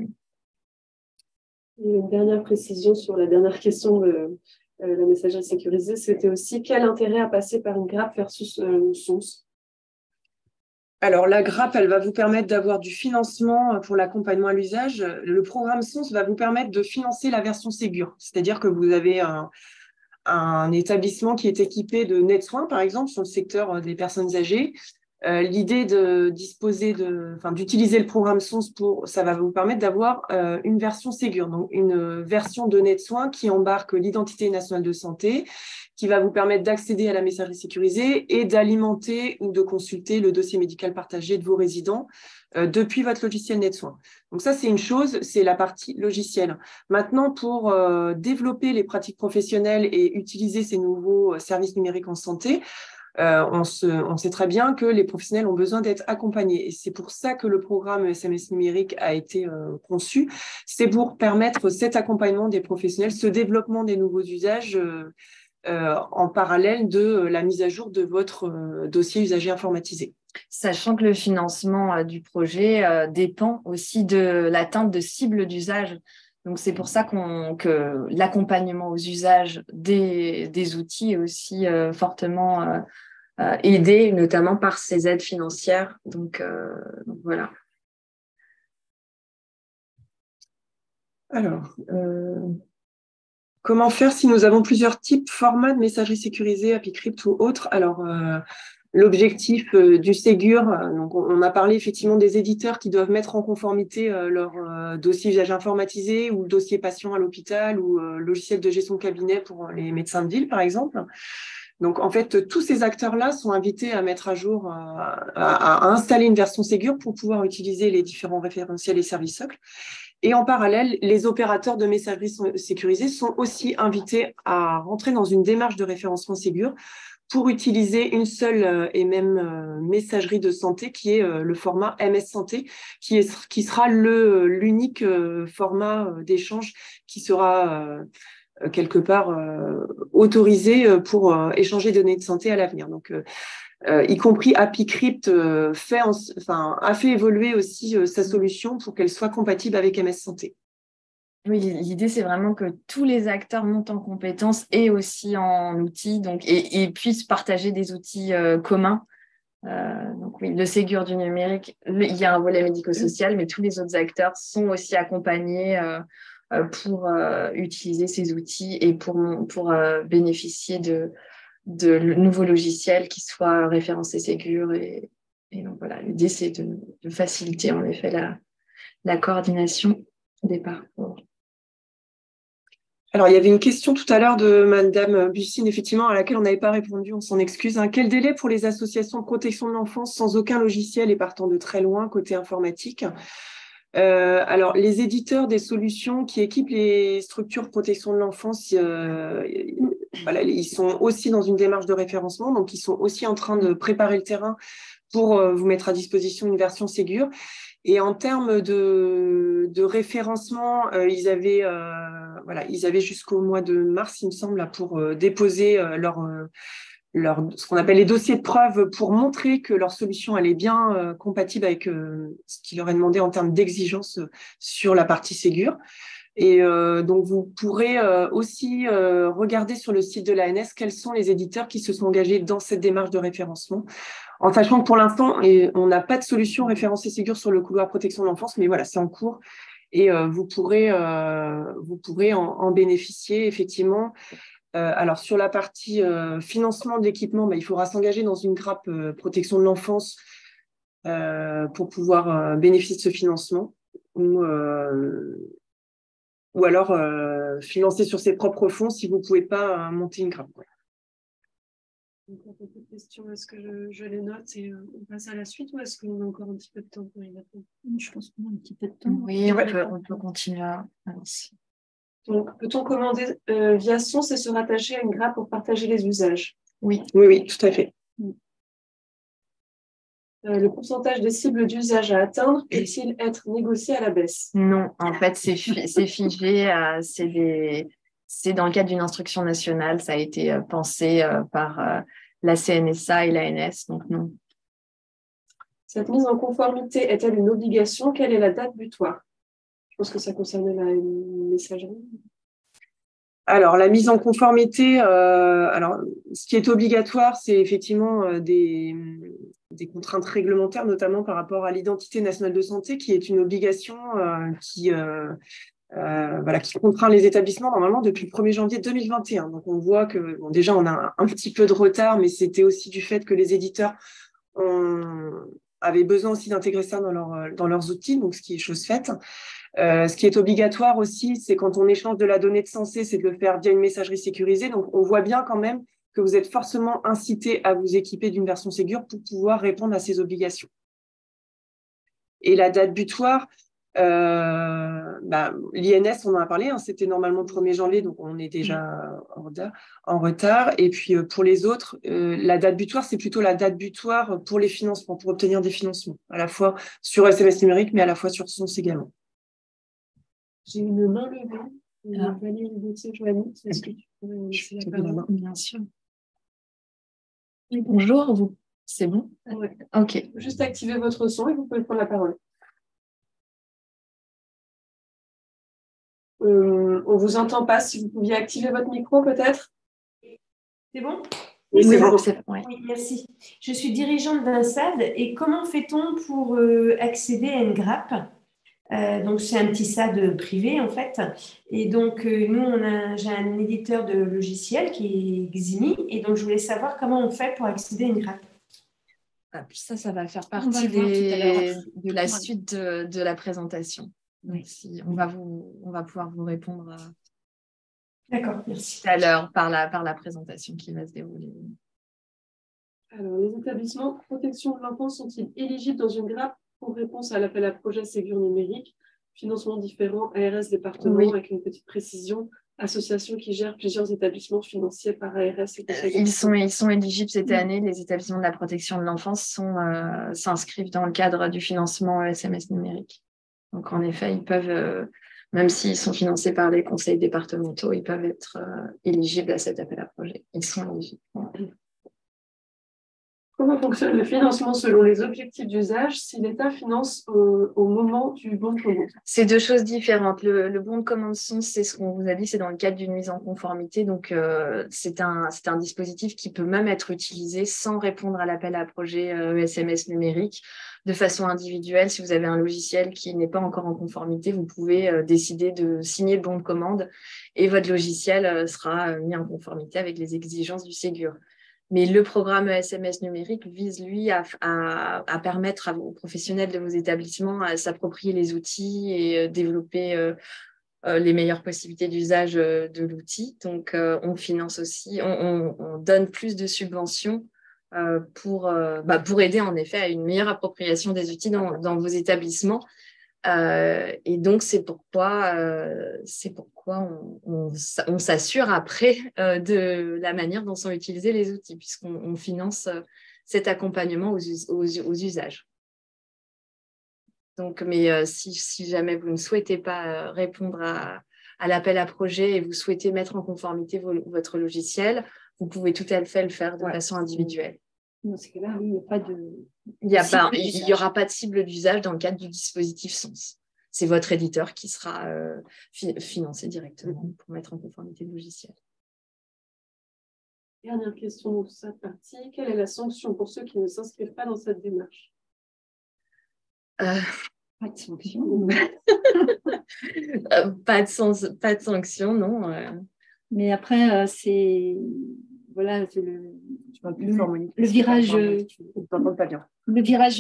Une dernière précision sur la dernière question de la messagerie sécurisée, c'était aussi quel intérêt à passer par une grappe versus une SONS?
Alors, la grappe, elle va vous permettre d'avoir du financement pour l'accompagnement à l'usage. Le programme SONS va vous permettre de financer la version Ségur. C'est-à-dire que vous avez un établissement qui est équipé de NetSoins, par exemple, sur le secteur des personnes âgées. L'idée d'utiliser le programme SONS ça va vous permettre d'avoir une version Ségur, donc une version de NetSoins qui embarque l'identité nationale de santé, qui va vous permettre d'accéder à la messagerie sécurisée et d'alimenter ou de consulter le dossier médical partagé de vos résidents depuis votre logiciel NetSoins. Donc ça, c'est une chose, c'est la partie logicielle. Maintenant, pour développer les pratiques professionnelles et utiliser ces nouveaux services numériques en santé, on sait très bien que les professionnels ont besoin d'être accompagnés. Et c'est pour ça que le programme SMS numérique a été conçu. C'est pour permettre cet accompagnement des professionnels, ce développement des nouveaux usages en parallèle de la mise à jour de votre dossier usager informatisé.
Sachant que le financement du projet dépend aussi de l'atteinte de cibles d'usage. Donc, c'est pour ça que l'accompagnement aux usages des outils est aussi fortement aidé, notamment par ces aides financières. Donc voilà.
Alors, comment faire si nous avons plusieurs formats de messagerie sécurisée, API Crypt ou autres? Alors, l'objectif du Ségur, donc on a parlé effectivement des éditeurs qui doivent mettre en conformité leur dossier usage informatisé ou le dossier patient à l'hôpital ou logiciel de gestion de cabinet pour les médecins de ville, par exemple. Donc, en fait, tous ces acteurs-là sont invités à mettre à jour, à installer une version Ségur pour pouvoir utiliser les différents référentiels et services socles. Et en parallèle, les opérateurs de messagerie sécurisée sont aussi invités à rentrer dans une démarche de référencement Ségur pour utiliser une seule et même messagerie de santé qui est le format MS Santé, qui sera l'unique format d'échange qui sera quelque part autorisé pour échanger des données de santé à l'avenir. Donc, y compris API Crypt a fait évoluer aussi sa solution pour qu'elle soit compatible avec MS Santé.
Oui, l'idée, c'est vraiment que tous les acteurs montent en compétences et aussi en outils et puissent partager des outils communs. Donc oui, le Ségur du numérique, il y a un volet médico-social, mais tous les autres acteurs sont aussi accompagnés pour utiliser ces outils et pour bénéficier de nouveaux logiciels qui soient référencés Ségur. Et donc voilà, l'idée, c'est de faciliter en effet la coordination des parcours.
Alors, il y avait une question tout à l'heure de Madame Bussine, effectivement, à laquelle on n'avait pas répondu, on s'en excuse. Quel délai pour les associations de protection de l'enfance sans aucun logiciel et partant de très loin côté informatique? Alors, les éditeurs des solutions qui équipent les structures de protection de l'enfance, ils sont aussi dans une démarche de référencement, donc ils sont aussi en train de préparer le terrain pour vous mettre à disposition une version Ségur. Et en termes de référencement, ils avaient jusqu'au mois de mars, il me semble, là, pour déposer ce qu'on appelle les dossiers de preuve pour montrer que leur solution elle est bien compatible avec ce qu'il leur est demandé en termes d'exigence sur la partie Ségur. Et donc, vous pourrez aussi regarder sur le site de l'ANS quels sont les éditeurs qui se sont engagés dans cette démarche de référencement, en sachant que pour l'instant, on n'a pas de solution référencée Ségur sur le couloir protection de l'enfance, mais voilà, c'est en cours et vous pourrez en bénéficier effectivement. Alors, sur la partie financement de l'équipement, il faudra s'engager dans une grappe protection de l'enfance pour pouvoir bénéficier de ce financement. Ou alors financer sur ses propres fonds si vous ne pouvez pas monter une grappe.
Donc, on a beaucoup de questions. Est-ce que je les note et on passe à la suite ou est-ce qu'on a encore un petit peu de temps pour y répondre?
Je pense qu'on a un petit peu de temps.
Oui, on peut continuer à avancer.
Donc, peut-on commander via SONS et se rattacher à une grappe pour partager les usages?
Oui.
Oui, tout à fait.
Le pourcentage des cibles d'usage à atteindre peut-il être négocié à la baisse?
Non, en fait, c'est figé. C'est dans le cadre d'une instruction nationale. Ça a été pensé par la CNSA et l'ANS, donc non.
Cette mise en conformité est-elle une obligation? Quelle est la date butoir? Je pense que ça concernait la messagerie.
Alors, la mise en conformité, ce qui est obligatoire, c'est effectivement des contraintes réglementaires, notamment par rapport à l'identité nationale de santé, qui est une obligation qui contraint les établissements normalement depuis le 1er janvier 2021. Donc, on voit que déjà, on a un petit peu de retard, mais c'était aussi du fait que les éditeurs avaient besoin aussi d'intégrer ça dans leurs outils, donc ce qui est chose faite. Ce qui est obligatoire aussi, c'est quand on échange de la donnée de santé, c'est de le faire via une messagerie sécurisée. Donc, on voit bien quand même que vous êtes forcément incité à vous équiper d'une version Ségur pour pouvoir répondre à ces obligations. Et la date butoir, l'INS, on en a parlé, c'était normalement le 1er janvier, donc on est déjà en retard. Et puis, pour les autres, la date butoir, c'est plutôt la date butoir pour les financements, pour obtenir des financements, à la fois sur SMS numérique, mais à la fois sur SONS également.
J'ai une main levée. Valérie Gauthier-Joanny, est-ce que tu pourrais laisser la parole?
Bien sûr. Bonjour, vous. C'est bon?
Ouais.
Ok.
Juste activer votre son et vous pouvez prendre la parole. On ne vous entend pas. Si vous pouviez activer votre micro, peut-être?
C'est bon?
Oui, c'est bon.
Ouais.
Oui, merci. Je suis dirigeante d'un SAD et comment fait-on pour accéder à une grappe? Donc, c'est un petit SAD privé, en fait. Et donc, nous, j'ai un éditeur de logiciels qui est Ximi. Et donc, je voulais savoir comment on fait pour accéder à une grappe.
Ça va faire partie de la suite de la présentation. Donc, on va pouvoir vous répondre
D'accord, merci.
tout à l'heure par la présentation qui va se dérouler.
Alors, les établissements protection de l'enfance sont-ils éligibles dans une grappe pour réponse à l'appel à projet Ségur numérique, financement différent, ARS département,
Oui.
avec une petite précision, association qui gère plusieurs établissements financiers par ARS et
Ils sont éligibles cette année. Les établissements de la protection de l'enfance s'inscrivent dans le cadre du financement SMS numérique. Donc, en effet, ils peuvent, même s'ils sont financés par les conseils départementaux, ils peuvent être éligibles à cet appel à projet. Ils sont éligibles.
Comment fonctionne le financement selon les objectifs d'usage si l'État finance au moment du bon de commande?
C'est deux choses différentes. Le bon de commande SONS, c'est ce qu'on vous a dit, c'est dans le cadre d'une mise en conformité. Donc, c'est un dispositif qui peut même être utilisé sans répondre à l'appel à projet SMS numérique de façon individuelle. Si vous avez un logiciel qui n'est pas encore en conformité, vous pouvez décider de signer le bon de commande et votre logiciel sera mis en conformité avec les exigences du Ségur. Mais le programme SMS numérique vise, lui, à permettre aux professionnels de vos établissements à s'approprier les outils et développer les meilleures possibilités d'usage de l'outil. Donc, on finance aussi, on donne plus de subventions pour aider, en effet, à une meilleure appropriation des outils dans vos établissements. Et donc, c'est pourquoi on s'assure après de la manière dont sont utilisés les outils, puisqu'on finance cet accompagnement aux usages. Donc, mais si jamais vous ne souhaitez pas répondre à l'appel à projet et vous souhaitez mettre en conformité votre logiciel, vous pouvez tout à fait le faire de façon individuelle.
Dans ce cas-là, il n'y a pas de...
Il n'y aura pas de cible d'usage dans le cadre du dispositif Sens. C'est votre éditeur qui sera financé directement pour mettre en conformité le logiciel.
Dernière question de cette partie. Quelle est la sanction pour ceux qui ne s'inscrivent pas dans cette démarche?
Pas de sanction.
Pas de sanction, non.
Mais après, c'est... Voilà, le virage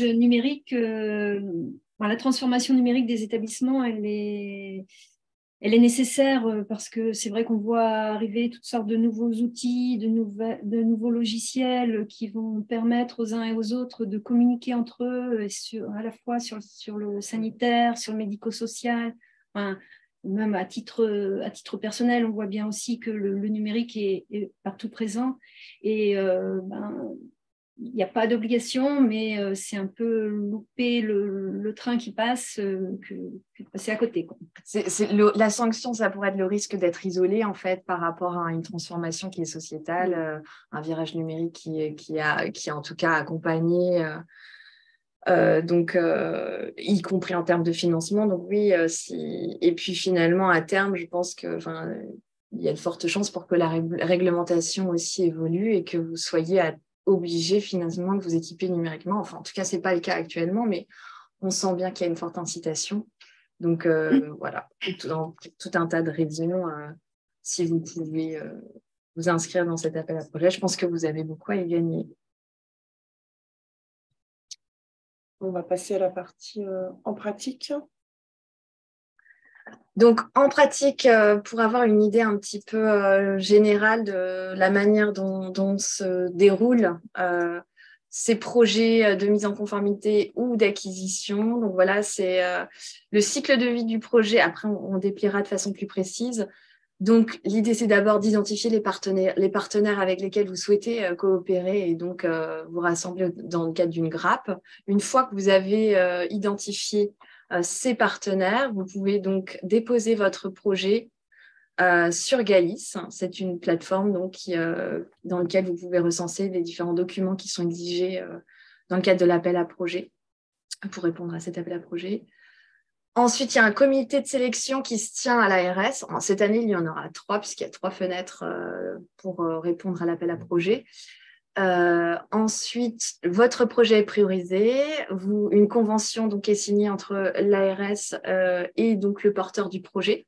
numérique, la transformation numérique des établissements, elle est nécessaire parce que c'est vrai qu'on voit arriver toutes sortes de nouveaux outils, de nouveaux logiciels qui vont permettre aux uns et aux autres de communiquer entre eux, à la fois sur le sanitaire, sur le médico-social. Enfin, même à titre personnel, on voit bien aussi que le numérique est partout présent. Et il n'y a pas d'obligation, mais c'est un peu louper le train qui passe que de passer à côté, quoi.
La sanction, ça pourrait être le risque d'être isolé en fait par rapport à une transformation qui est sociétale, un virage numérique qui a en tout cas accompagné, y compris en termes de financement. Donc oui, et puis finalement à terme, je pense que il y a de fortes chances pour que la réglementation aussi évolue et que vous soyez obligé finalement de vous équiper numériquement. Enfin, en tout cas, ce n'est pas le cas actuellement, mais on sent bien qu'il y a une forte incitation. Donc, voilà, tout un tas de raisons, si vous pouvez vous inscrire dans cet appel à projet, je pense que vous avez beaucoup à y gagner.
On va passer à la partie en pratique.
Donc, en pratique, pour avoir une idée un petit peu générale de la manière dont se déroulent ces projets de mise en conformité ou d'acquisition. Donc, voilà, c'est le cycle de vie du projet. Après, on dépliera de façon plus précise. Donc, l'idée, c'est d'abord d'identifier les partenaires avec lesquels vous souhaitez coopérer et donc vous rassembler dans le cadre d'une grappe. Une fois que vous avez identifié ces partenaires, vous pouvez donc déposer votre projet sur Galis. C'est une plateforme donc, dans laquelle vous pouvez recenser les différents documents qui sont exigés dans le cadre de l'appel à projet pour répondre à cet appel à projet. Ensuite, il y a un comité de sélection qui se tient à l'ARS. Cette année, il y en aura 3, puisqu'il y a 3 fenêtres pour répondre à l'appel à projet. Ensuite, votre projet est priorisé. Une convention donc, est signée entre l'ARS et donc, le porteur du projet.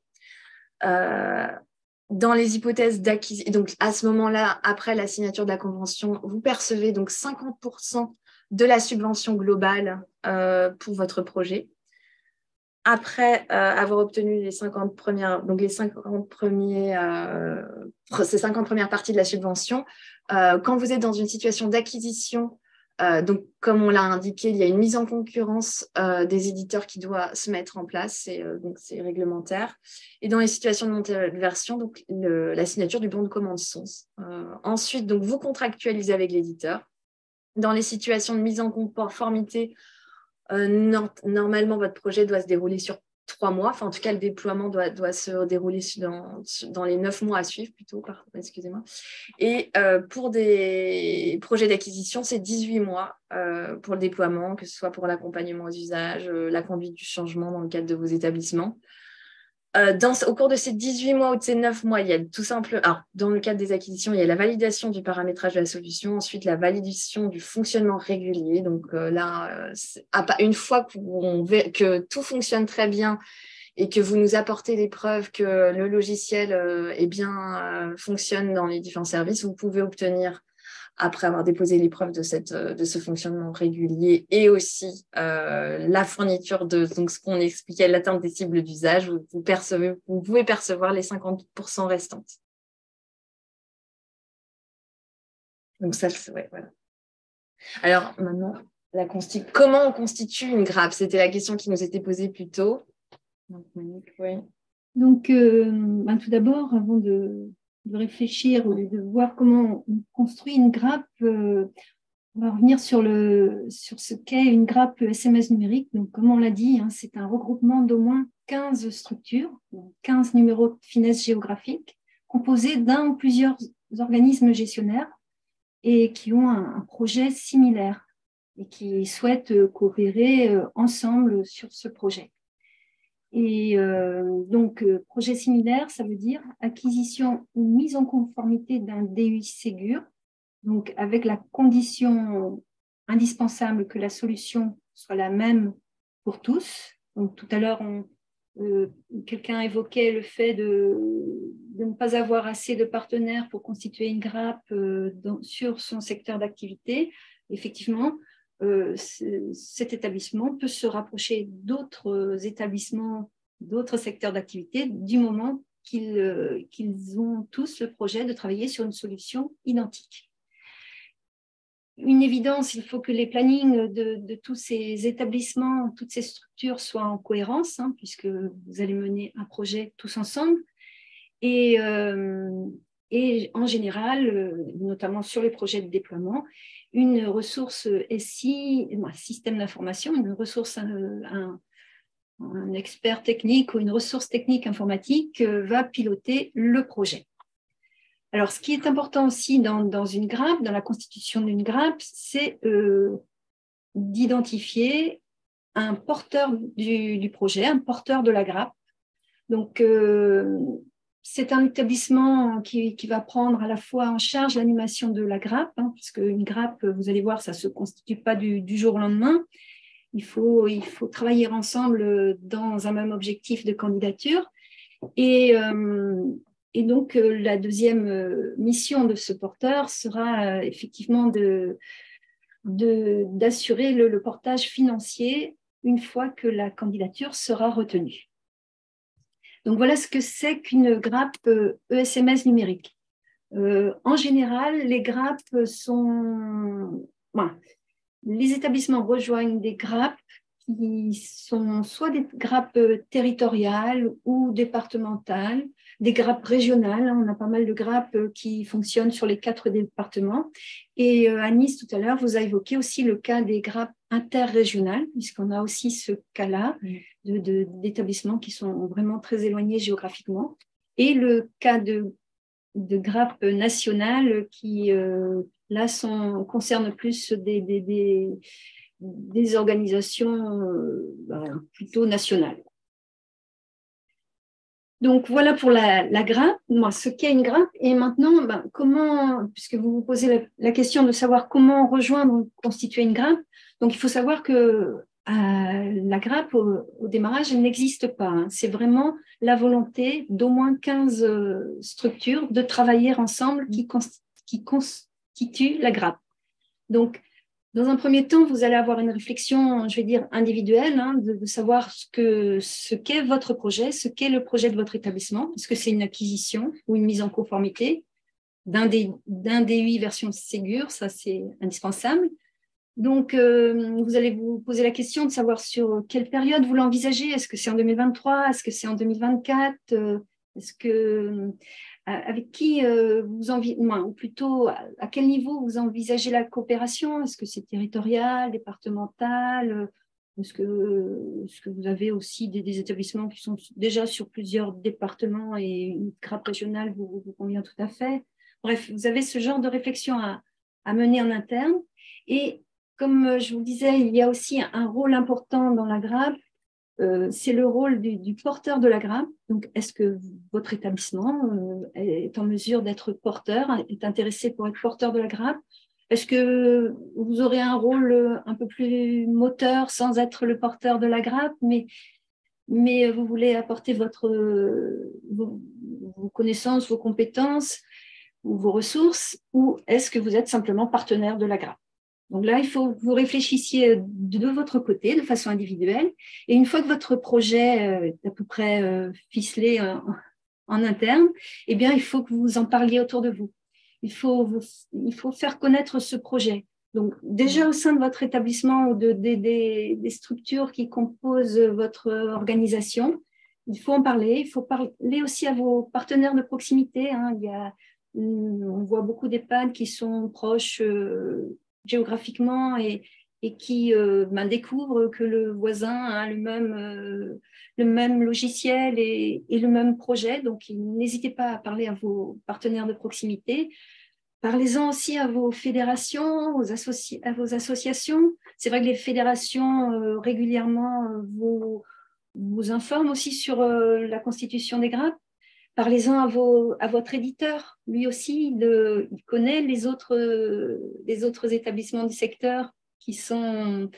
Dans les hypothèses d'acquisition, donc à ce moment-là, après la signature de la convention, vous percevez donc 50% de la subvention globale pour votre projet. Après avoir obtenu ces 50 premières parties de la subvention, quand vous êtes dans une situation d'acquisition, donc comme on l'a indiqué, il y a une mise en concurrence des éditeurs qui doit se mettre en place, donc c'est réglementaire. Et dans les situations de montée de version, donc la signature du bon de commande Sens. Ensuite, donc vous contractualisez avec l'éditeur. Dans les situations de mise en conformité, normalement, votre projet doit se dérouler sur 3 mois. Enfin, en tout cas, le déploiement doit se dérouler dans les 9 mois à suivre, plutôt. Excusez-moi. Et pour des projets d'acquisition, c'est 18 mois pour le déploiement, que ce soit pour l'accompagnement aux usages, la conduite du changement dans le cadre de vos établissements. Au cours de ces 18 mois ou de ces 9 mois, il y a tout simplement, dans le cadre des acquisitions, il y a la validation du paramétrage de la solution, ensuite la validation du fonctionnement régulier. Donc une fois que tout fonctionne très bien et que vous nous apportez les preuves que le logiciel fonctionne dans les différents services, vous pouvez obtenir, après avoir déposé les preuves de ce fonctionnement régulier et aussi la fourniture de donc, ce qu'on expliquait, l'atteinte des cibles d'usage, vous pouvez percevoir les 50% restantes. Donc ça, ouais, voilà. Alors maintenant, comment on constitue une grappe? C'était la question qui nous était posée plus tôt. Donc, Monique, oui.
Donc, tout d'abord, avant de réfléchir, de voir comment on construit une grappe, On va revenir sur ce qu'est une grappe SMS numérique. Donc, comme on l'a dit, hein, c'est un regroupement d'au moins 15 structures, 15 numéros de finesse géographique, composés d'un ou plusieurs organismes gestionnaires et qui ont un projet similaire et qui souhaitent coopérer ensemble sur ce projet. Et donc, projet similaire, ça veut dire acquisition ou mise en conformité d'un DUI Ségur, donc avec la condition indispensable que la solution soit la même pour tous. Donc, tout à l'heure, quelqu'un évoquait le fait de ne pas avoir assez de partenaires pour constituer une grappe sur son secteur d'activité. Effectivement, cet établissement peut se rapprocher d'autres établissements, d'autres secteurs d'activité, du moment qu'ils ont tous le projet de travailler sur une solution identique. Une évidence, il faut que les plannings de tous ces établissements, toutes ces structures soient en cohérence, hein, puisque vous allez mener un projet tous ensemble. Et en général, notamment sur les projets de déploiement, une ressource SI, un système d'information, une ressource, un expert technique ou une ressource technique informatique va piloter le projet. Alors, ce qui est important aussi dans une grappe, dans la constitution d'une grappe, c'est d'identifier un porteur du projet, un porteur de la grappe. Donc, c'est un établissement qui va prendre à la fois en charge l'animation de la grappe, hein, parce qu'une grappe, vous allez voir, ça ne se constitue pas du jour au lendemain. Il faut travailler ensemble dans un même objectif de candidature. Et donc, la deuxième mission de ce porteur sera effectivement d'assurer le portage financier une fois que la candidature sera retenue. Donc, voilà ce que c'est qu'une grappe ESMS numérique. En général, les grappes sont… Voilà, les établissements rejoignent des grappes qui sont soit des grappes territoriales ou départementales, des grappes régionales. On a pas mal de grappes qui fonctionnent sur les 4 départements. Et Anis, tout à l'heure, vous a évoqué aussi le cas des grappes interrégionales, puisqu'on a aussi ce cas-là d'établissements qui sont vraiment très éloignés géographiquement. Et le cas de grappes nationales qui, là, concernent plus des organisations plutôt nationales. Donc, voilà pour la grappe, ce qu'est une grappe. Et maintenant, comment, puisque vous vous posez la question de savoir comment rejoindre, constituer une grappe, donc il faut savoir que la grappe, au démarrage, elle n'existe pas. Hein. C'est vraiment la volonté d'au moins 15 structures de travailler ensemble qui constituent la grappe. Donc, dans un premier temps, vous allez avoir une réflexion, je vais dire, individuelle, hein, de savoir ce qu'est votre projet, ce qu'est le projet de votre établissement. Est-ce que c'est une acquisition ou une mise en conformité d'un DUI version Ségur? Ça, c'est indispensable. Donc, vous allez vous poser la question de savoir sur quelle période vous l'envisagez. Est-ce que c'est en 2023? Est-ce que c'est en 2024? Est-ce que… avec qui ou plutôt à quel niveau vous envisagez la coopération? Est-ce que c'est territorial, départemental? Est-ce que vous avez aussi des établissements qui sont déjà sur plusieurs départements et une grappe régionale vous convient tout à fait? Bref, vous avez ce genre de réflexion à mener en interne. Et comme je vous disais, il y a aussi un rôle important dans la grappe. C'est le rôle du porteur de la grappe. Donc, est-ce que votre établissement est en mesure d'être porteur, est intéressé pour être porteur de la grappe? Est-ce que vous aurez un rôle un peu plus moteur sans être le porteur de la grappe, mais vous voulez apporter vos connaissances, vos compétences ou vos ressources, ou est-ce que vous êtes simplement partenaire de la grappe? Donc là, il faut que vous réfléchissiez de votre côté, de façon individuelle. Et une fois que votre projet est à peu près ficelé en interne, eh bien, il faut que vous en parliez autour de vous. Il faut faire connaître ce projet. Donc, déjà au sein de votre établissement ou des structures qui composent votre organisation, il faut en parler. Il faut parler aussi à vos partenaires de proximité. Hein. On voit beaucoup d'EHPAD qui sont proches géographiquement et qui découvrent que le voisin a le même logiciel et le même projet. Donc, n'hésitez pas à parler à vos partenaires de proximité. Parlez-en aussi à vos fédérations, à vos associations. C'est vrai que les fédérations régulièrement vous informent aussi sur la constitution des GRAP. Parlez-en à votre éditeur. Lui aussi, il connaît les autres établissements du secteur qui ont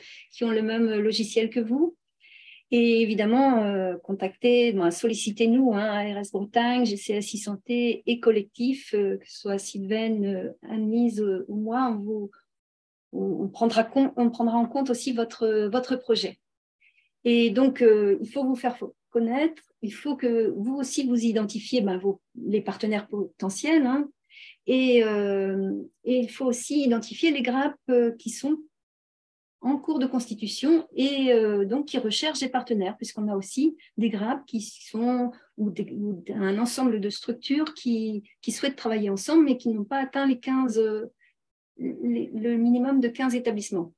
le même logiciel que vous. Et évidemment, sollicitez-nous, ARS Bretagne, GCSI Santé et collectif, que ce soit Sylvaine, Anne-Lise ou moi, on prendra en compte aussi votre projet. Et donc, il faut vous faire connaître, il faut que vous aussi vous identifiez les partenaires potentiels, et il faut aussi identifier les GRAP qui sont en cours de constitution et donc qui recherchent des partenaires, puisqu'on a aussi des GRAP qui sont ou un ensemble de structures qui souhaitent travailler ensemble mais qui n'ont pas atteint le minimum de 15 établissements.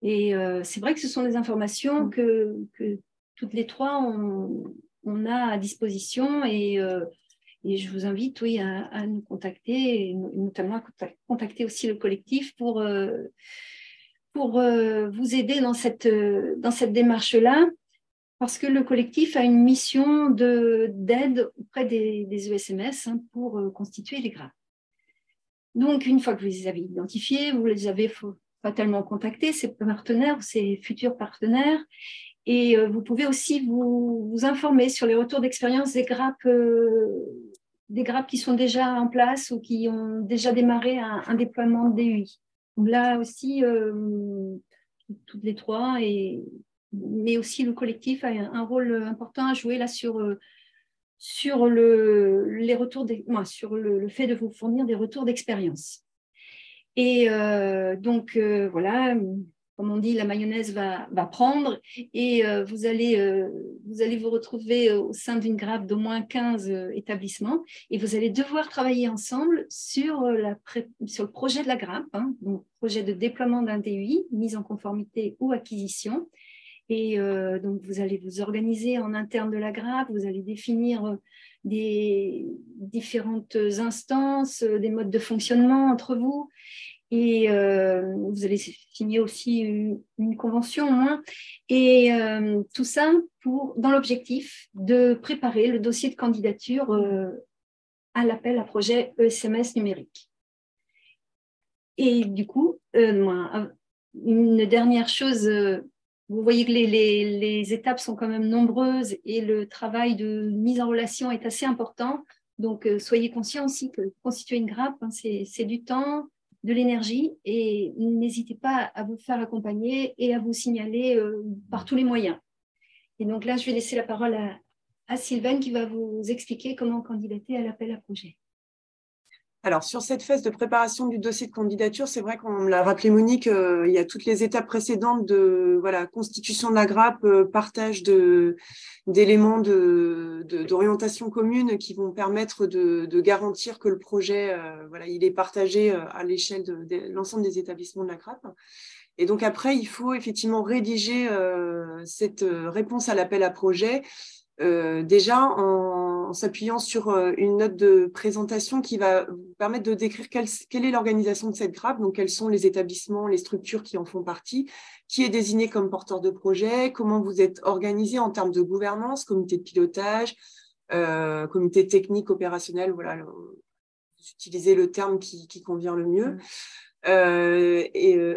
Et c'est vrai que ce sont des informations que toutes les trois on a à disposition et je vous invite à nous contacter et notamment à contacter aussi le collectif pour vous aider dans cette démarche-là, parce que le collectif a une mission d'aide auprès des ESMS pour constituer les GRAP. Donc, une fois que vous les avez identifiés, vous les avez fatalement contactés, ces partenaires, ces futurs partenaires, et vous pouvez aussi vous informer sur les retours d'expérience des GRAP qui sont déjà en place ou qui ont déjà démarré un déploiement de DUI. Là aussi, toutes les trois, mais aussi le collectif a un rôle important à jouer là sur les retours sur le fait de vous fournir des retours d'expérience. Et donc, voilà, comme on dit, la mayonnaise va prendre et vous allez vous retrouver au sein d'une GRAP d'au moins 15 établissements et vous allez devoir travailler ensemble sur le projet de la GRAP, donc projet de déploiement d'un DUI, mise en conformité ou acquisition. Et donc, vous allez vous organiser en interne de la GRAP, vous allez définir des différentes instances, des modes de fonctionnement entre vous. Et vous allez signer aussi une convention au moins. Et tout ça dans l'objectif de préparer le dossier de candidature à l'appel à projet ESMS numérique. Et du coup, une dernière chose, vous voyez que les étapes sont quand même nombreuses et le travail de mise en relation est assez important. Donc, soyez conscients aussi que constituer une GRAP, c'est du temps, de l'énergie et n'hésitez pas à vous faire accompagner et à vous signaler par tous les moyens. Et donc là, je vais laisser la parole à Sylvaine qui va vous expliquer comment candidater à l'appel à projet.
Alors, sur cette phase de préparation du dossier de candidature, c'est vrai qu'on l'a rappelé Monique, il y a toutes les étapes précédentes de constitution de la GRAP, partage d'éléments d'orientation commune qui vont permettre de garantir que le projet il est partagé à l'échelle de l'ensemble des établissements de la GRAP. Et donc après, il faut effectivement rédiger cette réponse à l'appel à projet déjà en s'appuyant sur une note de présentation qui va vous permettre de décrire quelle est l'organisation de cette GRAP, donc quels sont les établissements, les structures qui en font partie, qui est désigné comme porteur de projet, comment vous êtes organisé en termes de gouvernance, comité de pilotage, comité technique, opérationnel, voilà, vous utilisez le terme qui convient le mieux.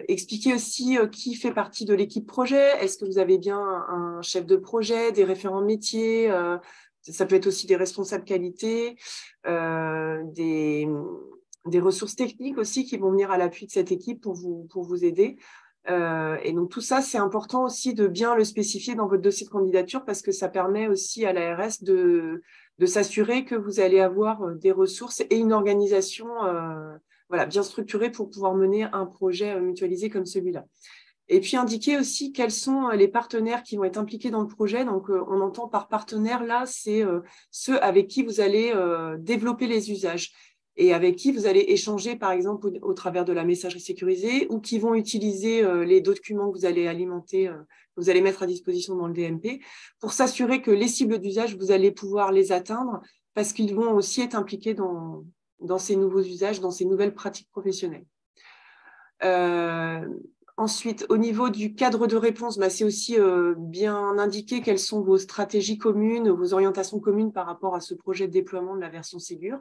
Expliquer aussi qui fait partie de l'équipe projet. Est-ce que vous avez bien un chef de projet, des référents métiers, ça peut être aussi des responsables qualité, des ressources techniques aussi qui vont venir à l'appui de cette équipe pour vous aider. Et donc tout ça, c'est important aussi de bien le spécifier dans votre dossier de candidature parce que ça permet aussi à l'ARS de s'assurer que vous allez avoir des ressources et une organisation bien structurée pour pouvoir mener un projet mutualisé comme celui-là. Et puis indiquer aussi quels sont les partenaires qui vont être impliqués dans le projet. Donc on entend par partenaire là, c'est ceux avec qui vous allez développer les usages. et avec qui vous allez échanger, par exemple, au travers de la messagerie sécurisée, ou qui vont utiliser les documents que vous allez alimenter, que vous allez mettre à disposition dans le DMP, pour s'assurer que les cibles d'usage, vous allez pouvoir les atteindre, parce qu'ils vont aussi être impliqués dans ces nouveaux usages, dans ces nouvelles pratiques professionnelles. Ensuite, au niveau du cadre de réponse, c'est aussi bien indiquer quelles sont vos stratégies communes, vos orientations communes par rapport à ce projet de déploiement de la version Ségur.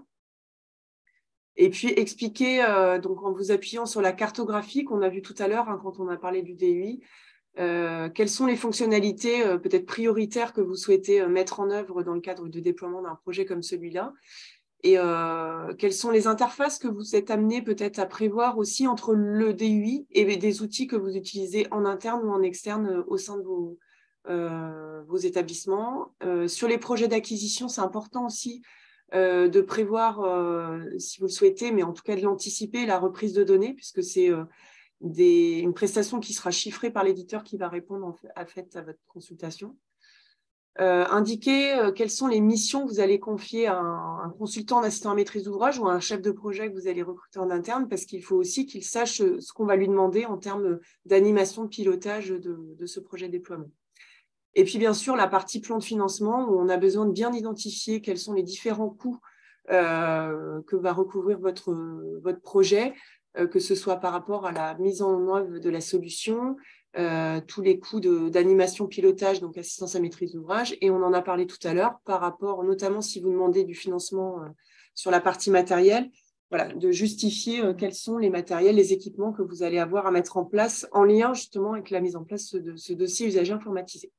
Et puis expliquer, donc en vous appuyant sur la cartographie qu'on a vue tout à l'heure quand on a parlé du DUI, quelles sont les fonctionnalités peut-être prioritaires que vous souhaitez mettre en œuvre dans le cadre de déploiement d'un projet comme celui-là. Et quelles sont les interfaces que vous êtes amenés peut-être à prévoir aussi entre le DUI et des outils que vous utilisez en interne ou en externe au sein de vos établissements. Sur les projets d'acquisition, c'est important aussi de prévoir, si vous le souhaitez, mais en tout cas de l'anticiper, la reprise de données, puisque c'est une prestation qui sera chiffrée par l'éditeur qui va répondre à votre consultation. Indiquer quelles sont les missions que vous allez confier à un consultant en assistant à maîtrise d'ouvrage ou à un chef de projet que vous allez recruter en interne, parce qu'il faut aussi qu'il sache ce qu'on va lui demander en termes d'animation, de pilotage de ce projet de déploiement. Et puis, bien sûr, la partie plan de financement, où on a besoin de bien identifier quels sont les différents coûts que va recouvrir votre projet, que ce soit par rapport à la mise en œuvre de la solution, tous les coûts d'animation, pilotage, donc assistance à maîtrise d'ouvrage. Et on en a parlé tout à l'heure, par rapport, notamment si vous demandez du financement sur la partie matérielle, voilà, de justifier quels sont les matériels, les équipements que vous allez avoir à mettre en place en lien justement avec la mise en place de ce dossier usager informatisé.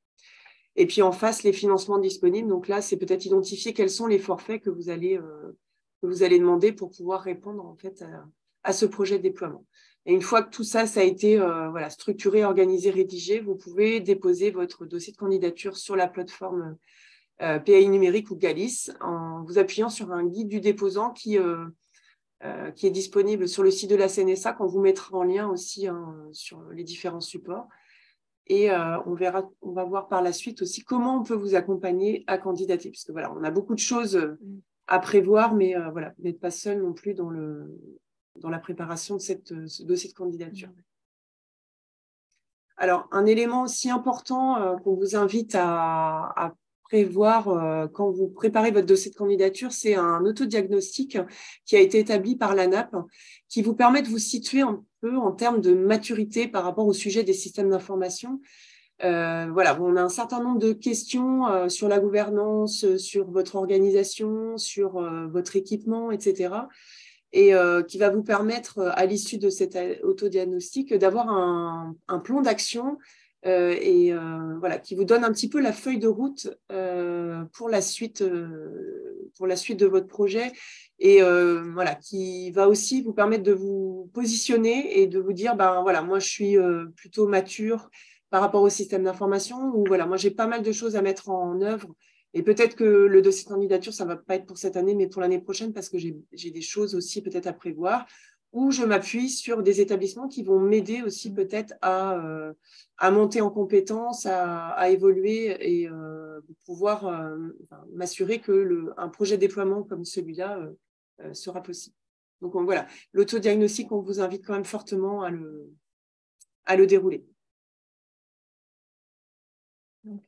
Et puis en face, les financements disponibles. Donc là, c'est peut-être identifier quels sont les forfaits que vous allez demander pour pouvoir répondre en fait à ce projet de déploiement. Et une fois que tout ça, ça a été structuré, organisé, rédigé, vous pouvez déposer votre dossier de candidature sur la plateforme PAI numérique ou Galis en vous appuyant sur un guide du déposant qui est disponible sur le site de la CNSA, qu'on vous mettra en lien aussi sur les différents supports. Et on va voir par la suite aussi comment on peut vous accompagner à candidater, puisque voilà, on a beaucoup de choses à prévoir, mais voilà, vous n'êtes pas seul non plus dans la préparation de ce dossier de candidature. Alors, un élément aussi important qu'on vous invite à prévoir quand vous préparez votre dossier de candidature, c'est un autodiagnostic qui a été établi par l'ANAP, qui vous permet de vous situer un peu en termes de maturité par rapport au sujet des systèmes d'information. Voilà, on a un certain nombre de questions sur la gouvernance, sur votre organisation, sur votre équipement, etc., et qui va vous permettre, à l'issue de cet autodiagnostic, d'avoir un plan d'action voilà, qui vous donne un petit peu la feuille de route pour la suite de votre projet, et voilà, qui va aussi vous permettre de vous positionner et de vous dire, voilà, moi je suis plutôt mature par rapport au système d'information, ou voilà, moi j'ai pas mal de choses à mettre en œuvre. Et peut-être que le dossier de candidature, ça ne va pas être pour cette année, mais pour l'année prochaine, parce que j'ai des choses aussi peut-être à prévoir, où je m'appuie sur des établissements qui vont m'aider aussi peut-être à monter en compétences, à évoluer et pouvoir m'assurer qu'un projet de déploiement comme celui-là sera possible. Donc voilà, l'autodiagnostic, on vous invite quand même fortement à le dérouler.
Donc,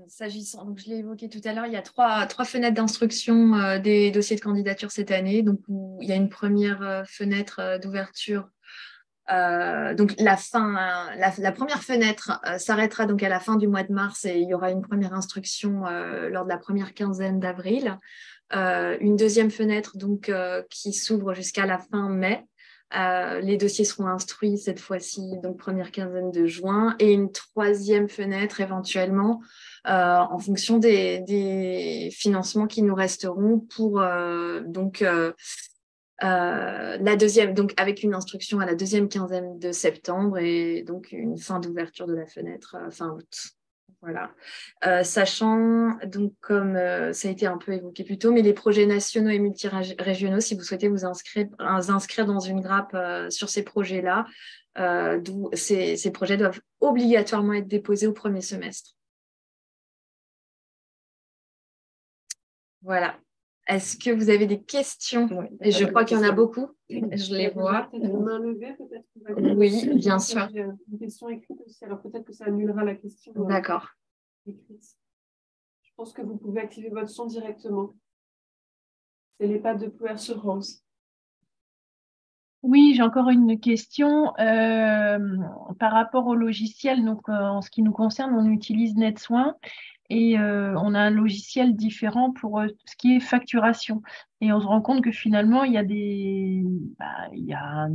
s'agissant, donc je l'ai évoqué tout à l'heure, il y a trois fenêtres d'instruction des dossiers de candidature cette année. Donc, il y a une première fenêtre d'ouverture. Donc, la première fenêtre s'arrêtera donc à la fin du mois de mars, et il y aura une première instruction lors de la première quinzaine d'avril. Une deuxième fenêtre donc qui s'ouvre jusqu'à la fin mai. Les dossiers seront instruits cette fois-ci, donc première quinzaine de juin, et une troisième fenêtre éventuellement en fonction des financements qui nous resteront pour la deuxième, donc avec une instruction à la deuxième quinzaine de septembre, et donc une fin d'ouverture de la fenêtre fin août. Voilà. Sachant, donc, comme ça a été un peu évoqué plus tôt, mais les projets nationaux et multirégionaux, si vous souhaitez vous inscrire dans une grappe sur ces projets-là, ces projets doivent obligatoirement être déposés au premier semestre. Voilà. Est-ce que vous avez des questions? Et je crois qu'il y en a beaucoup. Je les vois.
Une main levée, peut-être.
Oui, bien sûr.
J'ai une question écrite aussi, alors peut-être que ça annulera la question
D'accord.
écrite. Je pense que vous pouvez activer votre son directement. C'est les pattes de Pouer sur Rose.
Oui, j'ai encore une question par rapport au logiciel. Donc, en ce qui nous concerne, on utilise NetSoin et on a un logiciel différent pour ce qui est facturation. Et on se rend compte que finalement, il y a il y a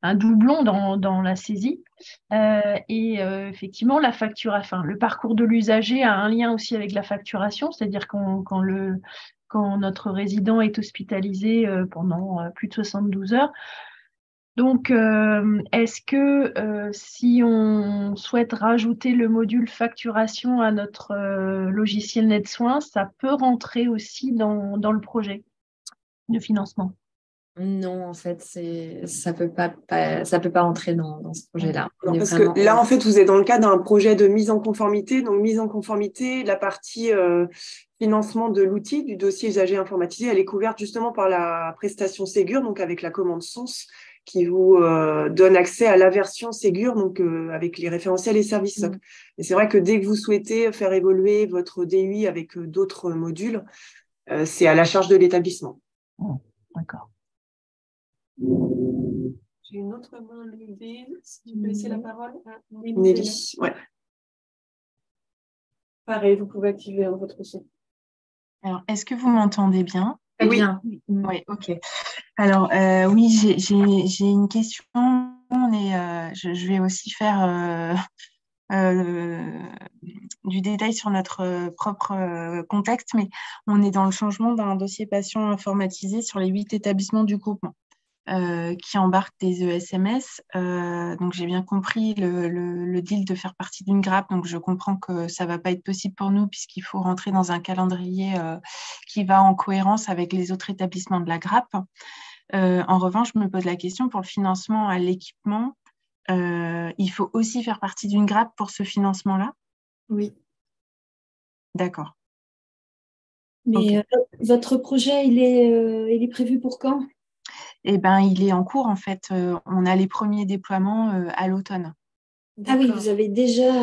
un doublon dans la saisie. Effectivement, le parcours de l'usager a un lien aussi avec la facturation, c'est-à-dire quand notre résident est hospitalisé pendant plus de 72 heures. Donc, est-ce que si on souhaite rajouter le module facturation à notre logiciel NetSoin, ça peut rentrer aussi dans le projet de financement?
Non, en fait, ça peut pas rentrer dans ce projet-là.
Non, parce que là, en fait, vous êtes dans le cadre d'un projet de mise en conformité. Donc, mise en conformité, la partie financement de l'outil, du dossier usager informatisé, elle est couverte justement par la prestation Ségur, donc avec la commande source qui vous donne accès à la version Ségur, donc avec les référentiels et services SOC. Et c'est vrai que dès que vous souhaitez faire évoluer votre DUI avec d'autres modules, c'est à la charge de l'établissement.
D'accord.
J'ai une autre main levée. Si tu peux laisser la parole à
Nelly. Ouais.
Pareil, vous pouvez activer votre son.
Alors, est-ce que vous m'entendez bien?
Très bien.
Oui, ok. Alors, oui, j'ai une question. Je vais aussi faire du détail sur notre propre contexte, mais on est dans le changement d'un dossier patient informatisé sur les 8 établissements du groupement. Qui embarquent des ESMS. Donc, j'ai bien compris le deal de faire partie d'une grappe. Donc, je comprends que ça ne va pas être possible pour nous puisqu'il faut rentrer dans un calendrier qui va en cohérence avec les autres établissements de la grappe. En revanche, je me pose la question pour le financement à l'équipement. Il faut aussi faire partie d'une grappe pour ce financement-là?
Oui.
D'accord.
Mais
Okay.
Votre projet, il est prévu pour quand?
Eh ben, il est en cours, en fait. On a les premiers déploiements à l'automne.
Ah oui, vous avez déjà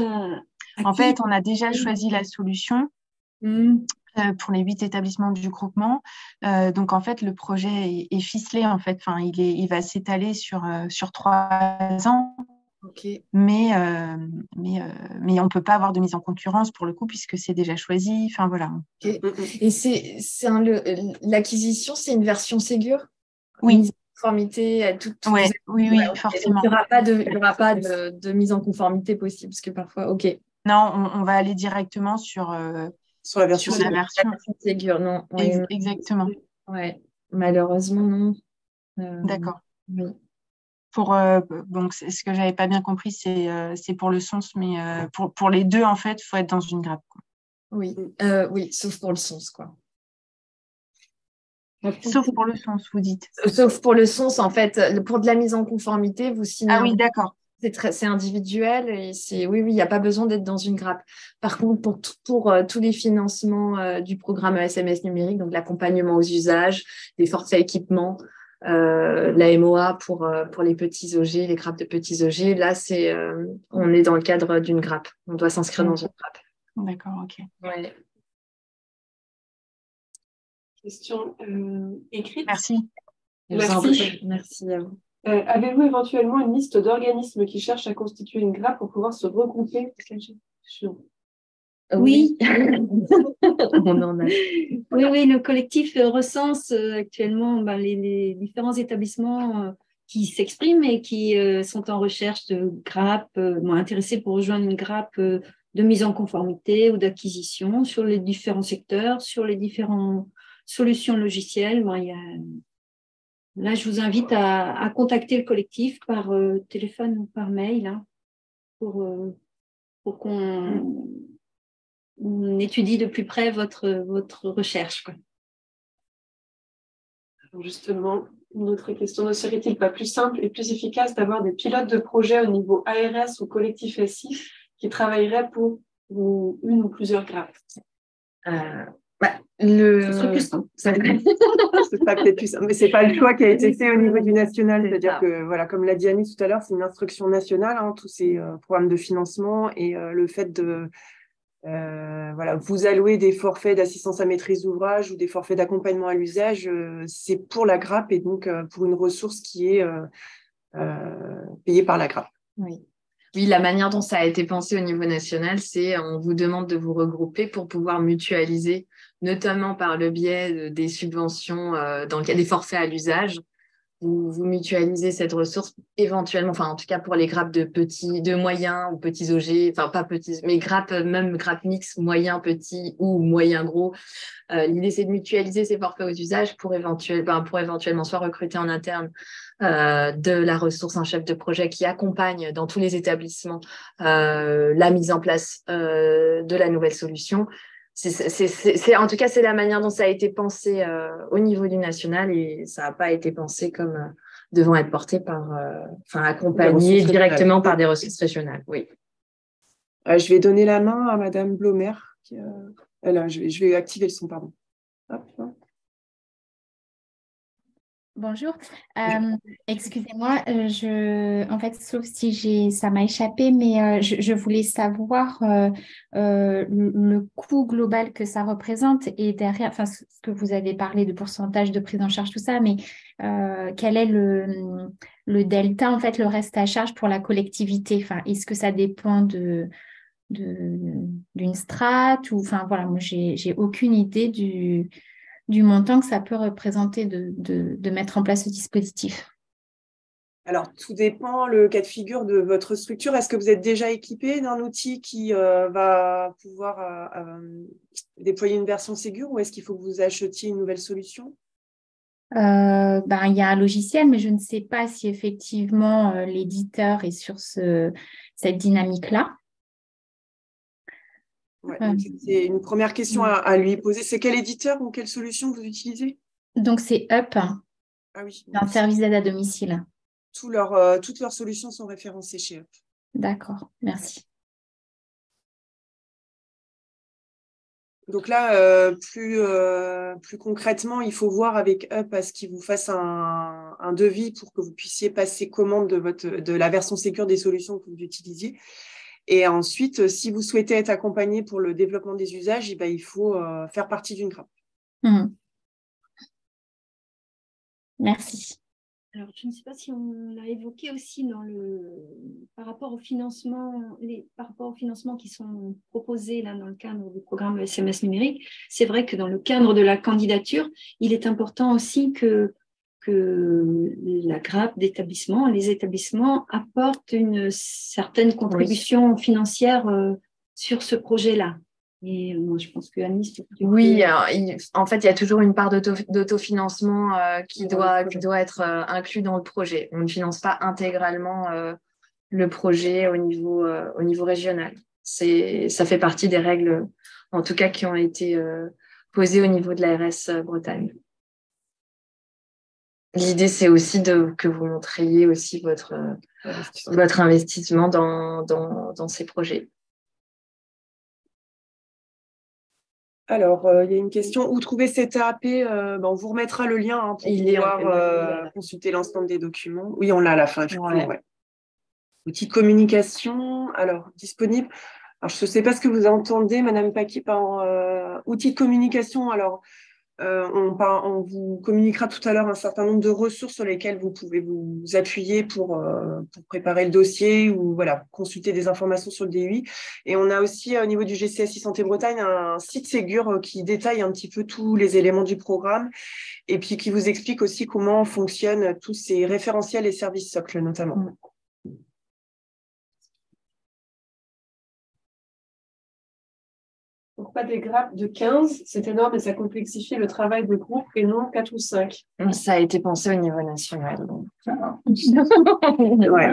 En fait, on a déjà choisi la solution pour les 8 établissements du groupement. Donc, en fait, le projet est ficelé, en fait. Enfin, il va s'étaler sur 3 ans.
Okay.
Mais on ne peut pas avoir de mise en concurrence pour le coup, puisque c'est déjà choisi. Enfin, voilà.
Okay. Et l'acquisition, c'est une version Ségur?
Oui.
Mise en conformité,
oui, forcément.
Il n'y aura pas de mise en conformité possible, parce que parfois, ok.
Non, on va aller directement sur
la version
Ségur. Non,
exactement.
Ouais, malheureusement, non.
D'accord.
Oui.
Donc, ce que j'avais pas bien compris, c'est pour le sens, mais pour les deux, en fait, il faut être dans une grappe. Quoi.
Oui, sauf pour le sens, quoi.
Sauf pour le sens, vous dites.
Sauf pour le sens, en fait, pour de la mise en conformité, vous signez.
Ah oui, d'accord.
C'est individuel et oui, il n'y a pas besoin d'être dans une grappe. Par contre, pour tous les financements du programme SMS numérique, donc l'accompagnement aux usages, les forfaits équipements, la MOA pour les petits OG, les grappes de petits OG, là, on est dans le cadre d'une grappe. On doit s'inscrire dans une grappe.
D'accord, ok.
Ouais.
Question écrite.
Merci.
Merci à vous.
Avez-vous éventuellement une liste d'organismes qui cherchent à constituer une grappe pour pouvoir se regrouper?
Oui.
On en a.
Oui, le collectif recense actuellement les différents établissements qui s'expriment et qui sont en recherche de grappes, intéressés pour rejoindre une grappe de mise en conformité ou d'acquisition sur les différents secteurs, sur les différentes solutions logicielles. Là, je vous invite à contacter le collectif par téléphone ou par mail pour qu'on étudie de plus près votre recherche. Quoi.
Alors justement, une autre question, ne serait-il pas plus simple et plus efficace d'avoir des pilotes de projet au niveau ARS ou collectif SI qui travailleraient pour une ou plusieurs grappes?
Ce serait plus simple.
Ce serait peut-être plus simple. Mais ce n'est pas le choix qui a été fait au niveau du national. C'est-à-dire
ça.
que, voilà, comme l'a dit Annie tout à l'heure, c'est une instruction nationale, hein, tous ces programmes de financement et le fait de voilà, vous allouer des forfaits d'assistance à maîtrise d'ouvrage ou des forfaits d'accompagnement à l'usage, c'est pour la grappe et donc pour une ressource qui est payée par la grappe.
Oui. Oui, la manière dont ça a été pensé au niveau national, c'est on vous demande de vous regrouper pour pouvoir mutualiser, notamment par le biais des subventions dans le cas des forfaits à l'usage. Vous mutualisez cette ressource éventuellement, enfin en tout cas pour les grappes de moyens ou petits OG, enfin pas petits, mais grappes, même grappes mixtes, moyens, petits ou moyens gros. L'idée c'est de mutualiser ces forfaits aux usages pour éventuellement soit recruter en interne de la ressource, un chef de projet qui accompagne dans tous les établissements la mise en place de la nouvelle solution. En tout cas, c'est la manière dont ça a été pensé au niveau du national et ça n'a pas été pensé comme devant être porté par, accompagné directement par des ressources régionales. Oui.
Je vais donner la main à Madame Blomer. Je vais activer le son, pardon. Hop, hop.
Bonjour, excusez-moi, en fait, sauf si ça m'a échappé, mais je voulais savoir le coût global que ça représente et derrière, enfin, ce que vous avez parlé de pourcentage de prise en charge, tout ça, mais quel est le delta, en fait, le reste à charge pour la collectivité? Enfin, est-ce que ça dépend d'une strate ou, enfin, voilà, moi, j'ai aucune idée du montant que ça peut représenter de mettre en place ce dispositif.
Alors, tout dépend le cas de figure de votre structure. Est-ce que vous êtes déjà équipé d'un outil qui va pouvoir déployer une version Ségur ou est-ce qu'il faut que vous achetiez une nouvelle solution?
Il y a un logiciel, mais je ne sais pas si effectivement l'éditeur est sur cette dynamique-là.
Ouais, c'est une première question à lui poser. C'est quel éditeur ou quelle solution vous utilisez?
Donc, c'est Up,
Ah oui,
un service d'aide à domicile.
toutes leurs solutions sont référencées chez Up.
D'accord, merci.
Donc là, plus concrètement, il faut voir avec Up à ce qu'ils vous fassent un devis pour que vous puissiez passer commande de la version Ségur des solutions que vous utilisiez. Et ensuite, si vous souhaitez être accompagné pour le développement des usages, il faut faire partie d'une grappe.
Merci.
Alors, je ne sais pas si on l'a évoqué aussi par rapport aux financements qui sont proposés là, dans le cadre du programme SMS numérique. C'est vrai que dans le cadre de la candidature, il est important aussi que la grappe d'établissement, les établissements apportent une certaine contribution financière sur ce projet-là. Et moi, je pense que Annie,
oui, en fait, il y a toujours une part d'autofinancement qui doit être inclus dans le projet. On ne finance pas intégralement le projet au niveau régional. Ça fait partie des règles, en tout cas, qui ont été posées au niveau de l'ARS Bretagne. L'idée, c'est aussi que vous montriez aussi votre investissement dans ces projets.
Alors, il y a une question. Où trouver cet AAP? On vous remettra le lien pour pouvoir consulter l'ensemble des documents. Oui, on l'a à la fin, effectivement. Ouais. Outil de communication, alors, disponible. Alors, je ne sais pas ce que vous entendez, Madame Paquet, par outil de communication. Alors, on vous communiquera tout à l'heure un certain nombre de ressources sur lesquelles vous pouvez vous appuyer pour préparer le dossier ou voilà, consulter des informations sur le DUI. Et on a aussi au niveau du GCSI Santé Bretagne un site Ségur qui détaille un petit peu tous les éléments du programme et puis qui vous explique aussi comment fonctionnent tous ces référentiels et services socles notamment.
Donc, pas des grappes de 15, c'est énorme et ça complexifie le travail de groupe et non 4 ou 5.
Ça a été pensé au niveau national. Donc.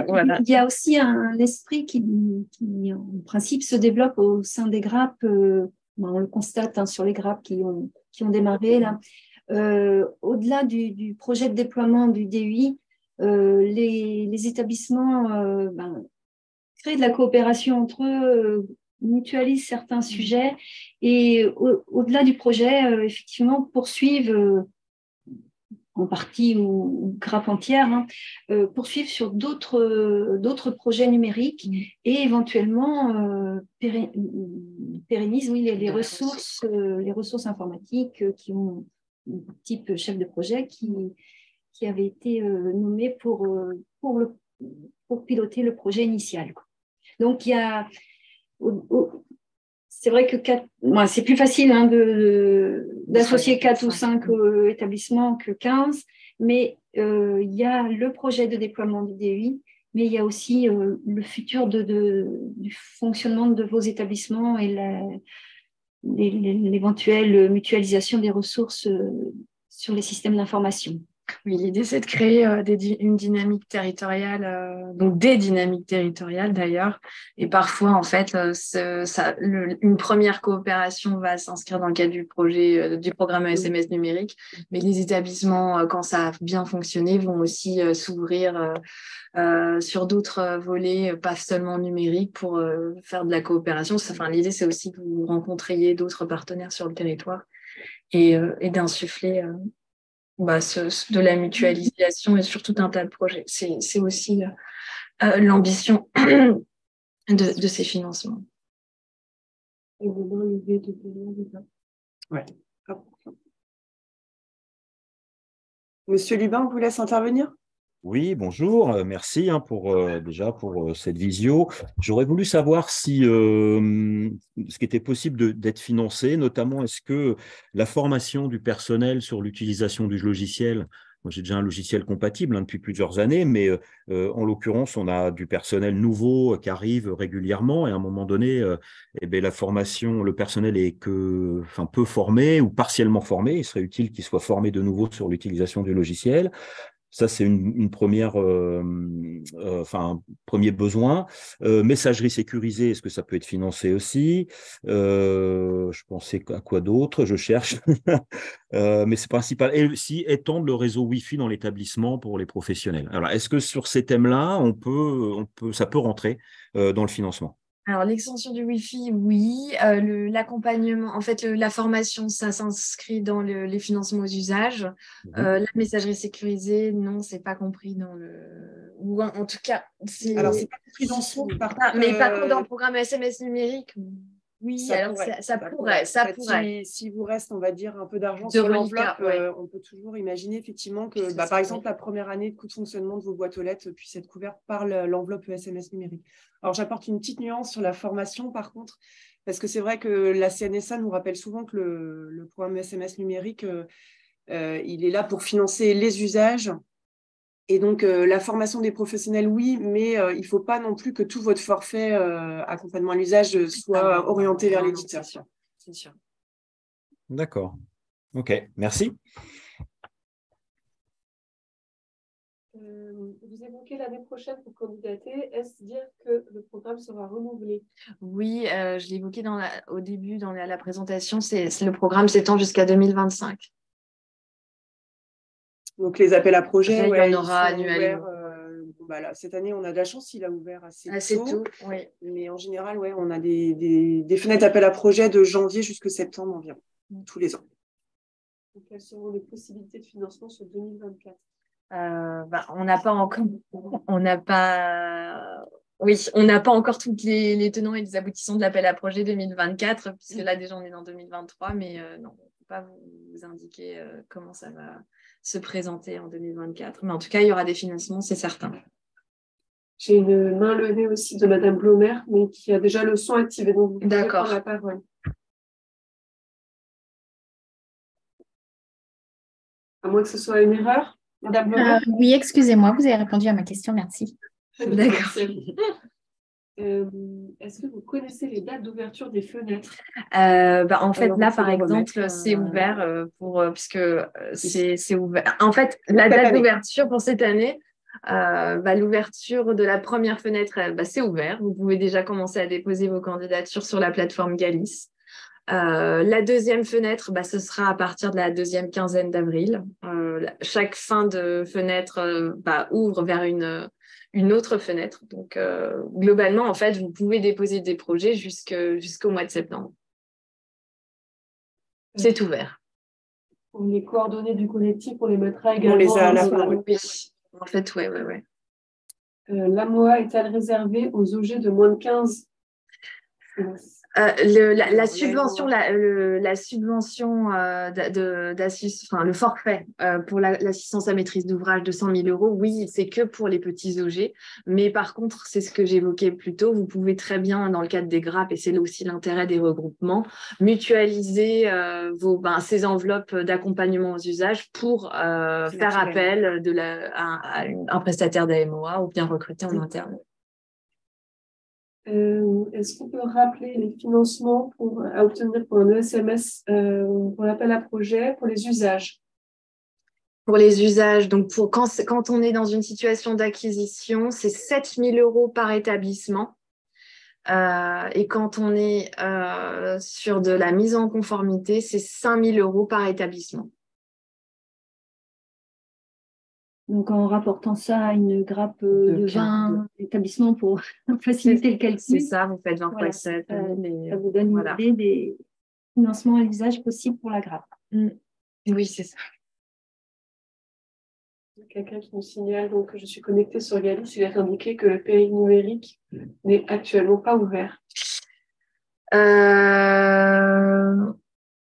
Voilà. Il y a aussi un esprit qui, en principe, se développe au sein des grappes. On le constate sur les grappes qui ont démarré là. Au-delà du projet de déploiement du DUI, les établissements créent de la coopération entre eux, mutualisent certains sujets et au-delà du projet, effectivement, poursuivent en partie ou grappe entière, hein, poursuivre sur d'autres projets numériques et éventuellement pérennisent les ressources informatiques qui ont type chef de projet qui avait été nommé pour piloter le projet initial, quoi. Donc, il y a... C'est vrai que c'est plus facile, hein, d'associer 4 ou 5 établissements que 15, mais il y a le projet de déploiement du DEI, mais il y a aussi le futur du fonctionnement de vos établissements et l'éventuelle mutualisation des ressources sur les systèmes d'information.
Oui, l'idée, c'est de créer une dynamique territoriale, donc des dynamiques territoriales d'ailleurs. Et parfois, en fait, une première coopération va s'inscrire dans le cadre du projet, du programme SMS numérique. Mais les établissements, quand ça a bien fonctionné, vont aussi s'ouvrir sur d'autres volets, pas seulement numériques, pour faire de la coopération. Enfin, l'idée, c'est aussi que vous rencontriez d'autres partenaires sur le territoire et d'insuffler... de la mutualisation et sur tout un tas de projets. C'est aussi l'ambition de ces financements.
Ouais. Monsieur Lubin, on vous laisse intervenir.
Oui, bonjour, merci déjà pour cette visio. J'aurais voulu savoir si ce qui était possible d'être financé, notamment est-ce que la formation du personnel sur l'utilisation du logiciel, moi j'ai déjà un logiciel compatible depuis plusieurs années, mais en l'occurrence on a du personnel nouveau qui arrive régulièrement et à un moment donné, la formation, le personnel est peu formé ou partiellement formé, il serait utile qu'il soit formé de nouveau sur l'utilisation du logiciel. Ça, c'est une première, premier besoin. Messagerie sécurisée, est-ce que ça peut être financé aussi? Je pensais à quoi d'autre? Je cherche. Mais c'est principal. Et aussi, étendre le réseau Wi-Fi dans l'établissement pour les professionnels. Alors, est-ce que sur ces thèmes-là, ça peut rentrer dans le financement?
Alors, l'extension du Wi-Fi, oui. L'accompagnement, en fait, la formation, ça s'inscrit dans les financements aux usages. La messagerie sécurisée, non, c'est pas compris dans le... Ou en tout cas, c'est...
Alors, c'est pas compris dans son...
Mais par contre, dans le programme SMS numérique, oui, ça pourrait.
Si vous reste, on va dire, un peu d'argent sur l'enveloppe, on peut toujours imaginer effectivement que, par exemple, la première année de coût de fonctionnement de vos boîtes aux lettres puisse être couverte par l'enveloppe SMS numérique. Alors, j'apporte une petite nuance sur la formation, par contre, parce que c'est vrai que la CNSA nous rappelle souvent que le programme SMS numérique, il est là pour financer les usages. Et donc, la formation des professionnels, oui, mais il ne faut pas non plus que tout votre forfait accompagnement à l'usage soit orienté vers l'éditeur.
C'est sûr.
D'accord. OK, merci.
Vous évoquez l'année prochaine pour candidater. Est-ce dire que le programme sera renouvelé?
Oui, je l'ai évoqué au début, dans la présentation, le programme s'étend jusqu'à 2025.
Donc, les appels à projets,
il y en aura annuellement.
Cette année, on a de la chance, il a ouvert assez
tôt. Oui.
Mais en général, on a des fenêtres d'appel à projets de janvier jusqu'à septembre environ, tous les ans.
Donc, quelles seront les possibilités de financement sur 2024?
On n'a pas encore... On n'a pas encore tous les tenants et les aboutissants de l'appel à projet 2024, puisque là, déjà, on est dans 2023, mais non, on ne peut pas vous indiquer comment ça va se présenter en 2024. Mais en tout cas, il y aura des financements, c'est certain.
J'ai une main levée aussi de Madame Blomer, mais qui a déjà le son activé. Donc, vous pouvez prendre la parole. À moins que ce soit une erreur, Madame Blomer.
Oui, excusez-moi, vous avez répondu à ma question, merci.
D'accord.
Est-ce que vous connaissez les dates d'ouverture des fenêtres?
En fait, là, par exemple, c'est ouvert puisque c'est ouvert. En fait, la date d'ouverture pour cette année, l'ouverture de la première fenêtre, c'est ouvert. Vous pouvez déjà commencer à déposer vos candidatures sur la plateforme Galis. La deuxième fenêtre, ce sera à partir de la deuxième quinzaine d'avril. Chaque fin de fenêtre ouvre vers une autre fenêtre. Donc, globalement, en fait, vous pouvez déposer des projets jusqu'au mois de septembre. C'est ouvert.
Les coordonnées du collectif, on les mettra également.
On les a à la fin.
Oui, en fait, oui.
L'AMOA est-elle réservée aux OG de moins de 15?
La subvention, la subvention le forfait pour l'assistance à maîtrise d'ouvrage de 100 000 €, oui, c'est que pour les petits OG. Mais par contre, c'est ce que j'évoquais plus tôt, vous pouvez très bien, dans le cadre des GRAP, et c'est là aussi l'intérêt des regroupements, mutualiser ces enveloppes d'accompagnement aux usages pour faire appel à un prestataire d'AMOA ou bien recruter en interne.
Est-ce qu'on peut rappeler les financements à obtenir pour un ESMS, pour l'appel à projet, pour les usages?
Pour les usages, donc quand on est dans une situation d'acquisition, c'est 7 000 € par établissement. Et quand on est sur de la mise en conformité, c'est 5 000 € par établissement.
Donc, en rapportant ça à une grappe de 20 établissements pour faciliter le calcul.
C'est ça, vous faites 20 fois 7.
Ça vous donne une idée des financements à l'usage possibles pour la grappe.
Oui, c'est ça.
Quelqu'un qui nous signale donc, que je suis connectée sur Galis, il est indiqué que le pays numérique n'est actuellement pas ouvert.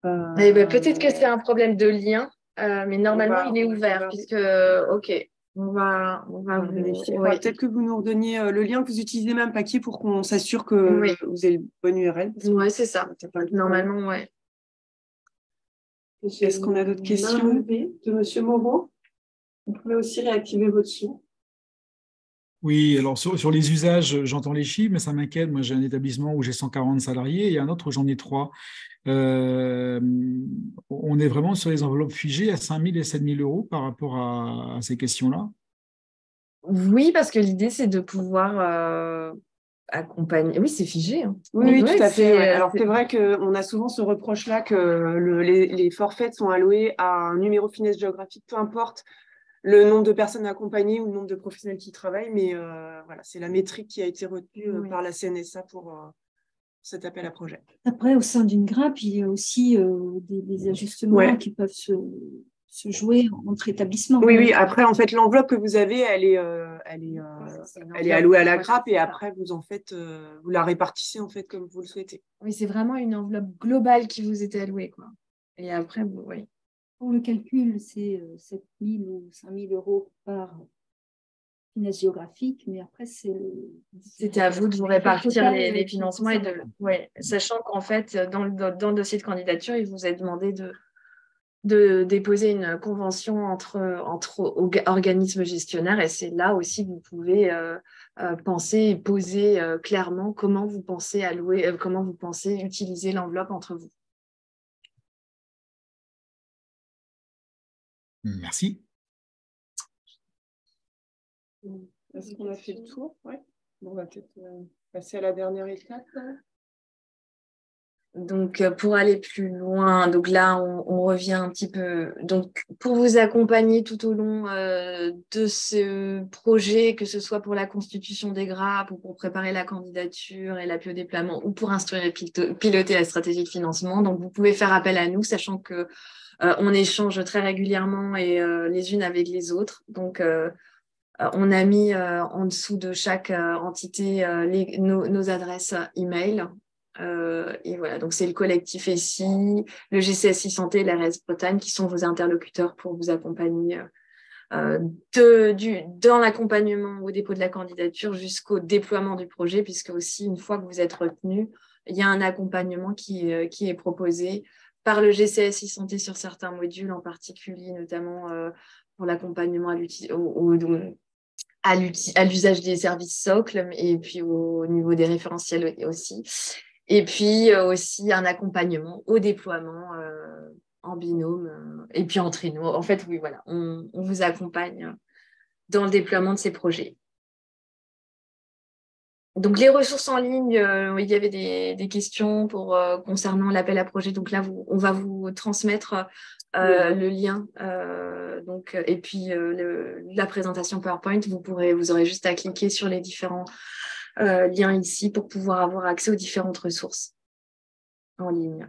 Peut-être que c'est un problème de lien. Mais normalement, il est ouvert puisque, OK, on va
vérifier. Peut-être que vous nous redonniez le lien que vous utilisez même, Paqui, pour qu'on s'assure que vous avez le bon URL.
Oui, c'est ça. Normalement, oui.
Est-ce qu'on a d'autres questions?
De M. Moreau, vous pouvez aussi réactiver votre son.
Oui, alors sur les usages, j'entends les chiffres, mais ça m'inquiète. Moi, j'ai un établissement où j'ai 140 salariés et un autre où j'en ai 3. On est vraiment sur les enveloppes figées à 5 000 et 7 000 € par rapport à ces questions-là?
Oui, parce que l'idée, c'est de pouvoir accompagner. Oui, c'est figé. Hein.
Oui, tout à fait. Ouais. Alors, c'est vrai qu'on a souvent ce reproche-là que les forfaits sont alloués à un numéro finesse géographique, peu importe le nombre de personnes accompagnées ou le nombre de professionnels qui y travaillent, mais voilà, c'est la métrique qui a été retenue par la CNSA pour cet appel à projet.
Après, au sein d'une grappe, il y a aussi des ajustements qui peuvent se jouer entre établissements.
Oui. Après, en fait, l'enveloppe que vous avez, elle est allouée à la grappe et après, vous la répartissez en fait comme vous le souhaitez.
Oui, c'est vraiment une enveloppe globale qui vous était allouée, quoi. Et après, oui.
Pour le calcul, c'est 7 000 ou 5 000 € par finesse géographique, mais après,
c'était à vous de vous répartir les financements sachant qu'en fait, dans le dossier de candidature, il vous est demandé de déposer une convention entre organismes gestionnaires et c'est là aussi que vous pouvez penser et poser clairement comment vous pensez allouer, comment vous pensez utiliser l'enveloppe entre vous.
Merci.
Est-ce qu'on a fait le tour? Ouais. Bon, on va peut-être passer à la dernière étape.
Donc, pour aller plus loin, donc là, on revient un petit peu. Donc, pour vous accompagner tout au long de ce projet, que ce soit pour la constitution des grappes ou pour préparer la candidature et l'appui au déploiement ou pour instruire et piloter la stratégie de financement, donc vous pouvez faire appel à nous, sachant que on échange très régulièrement et les unes avec les autres. Donc, on a mis en dessous de chaque entité nos adresses email. Et voilà, donc c'est le collectif ESSI, le GCSI Santé et l'ARS Bretagne qui sont vos interlocuteurs pour vous accompagner dans l'accompagnement au dépôt de la candidature jusqu'au déploiement du projet, puisque aussi, une fois que vous êtes retenu, il y a un accompagnement qui est proposé par le GCSI Santé sur certains modules, en particulier notamment pour l'accompagnement à l'usage des services socles et puis au niveau des référentiels aussi. Et puis aussi un accompagnement au déploiement en binôme et puis en trinôme. En fait, oui, voilà, on vous accompagne dans le déploiement de ces projets. Donc, les ressources en ligne, il y avait des questions concernant l'appel à projet. Donc là, on va vous transmettre le lien. Et puis, la présentation PowerPoint, vous aurez juste à cliquer sur les différents liens ici pour pouvoir avoir accès aux différentes ressources en ligne.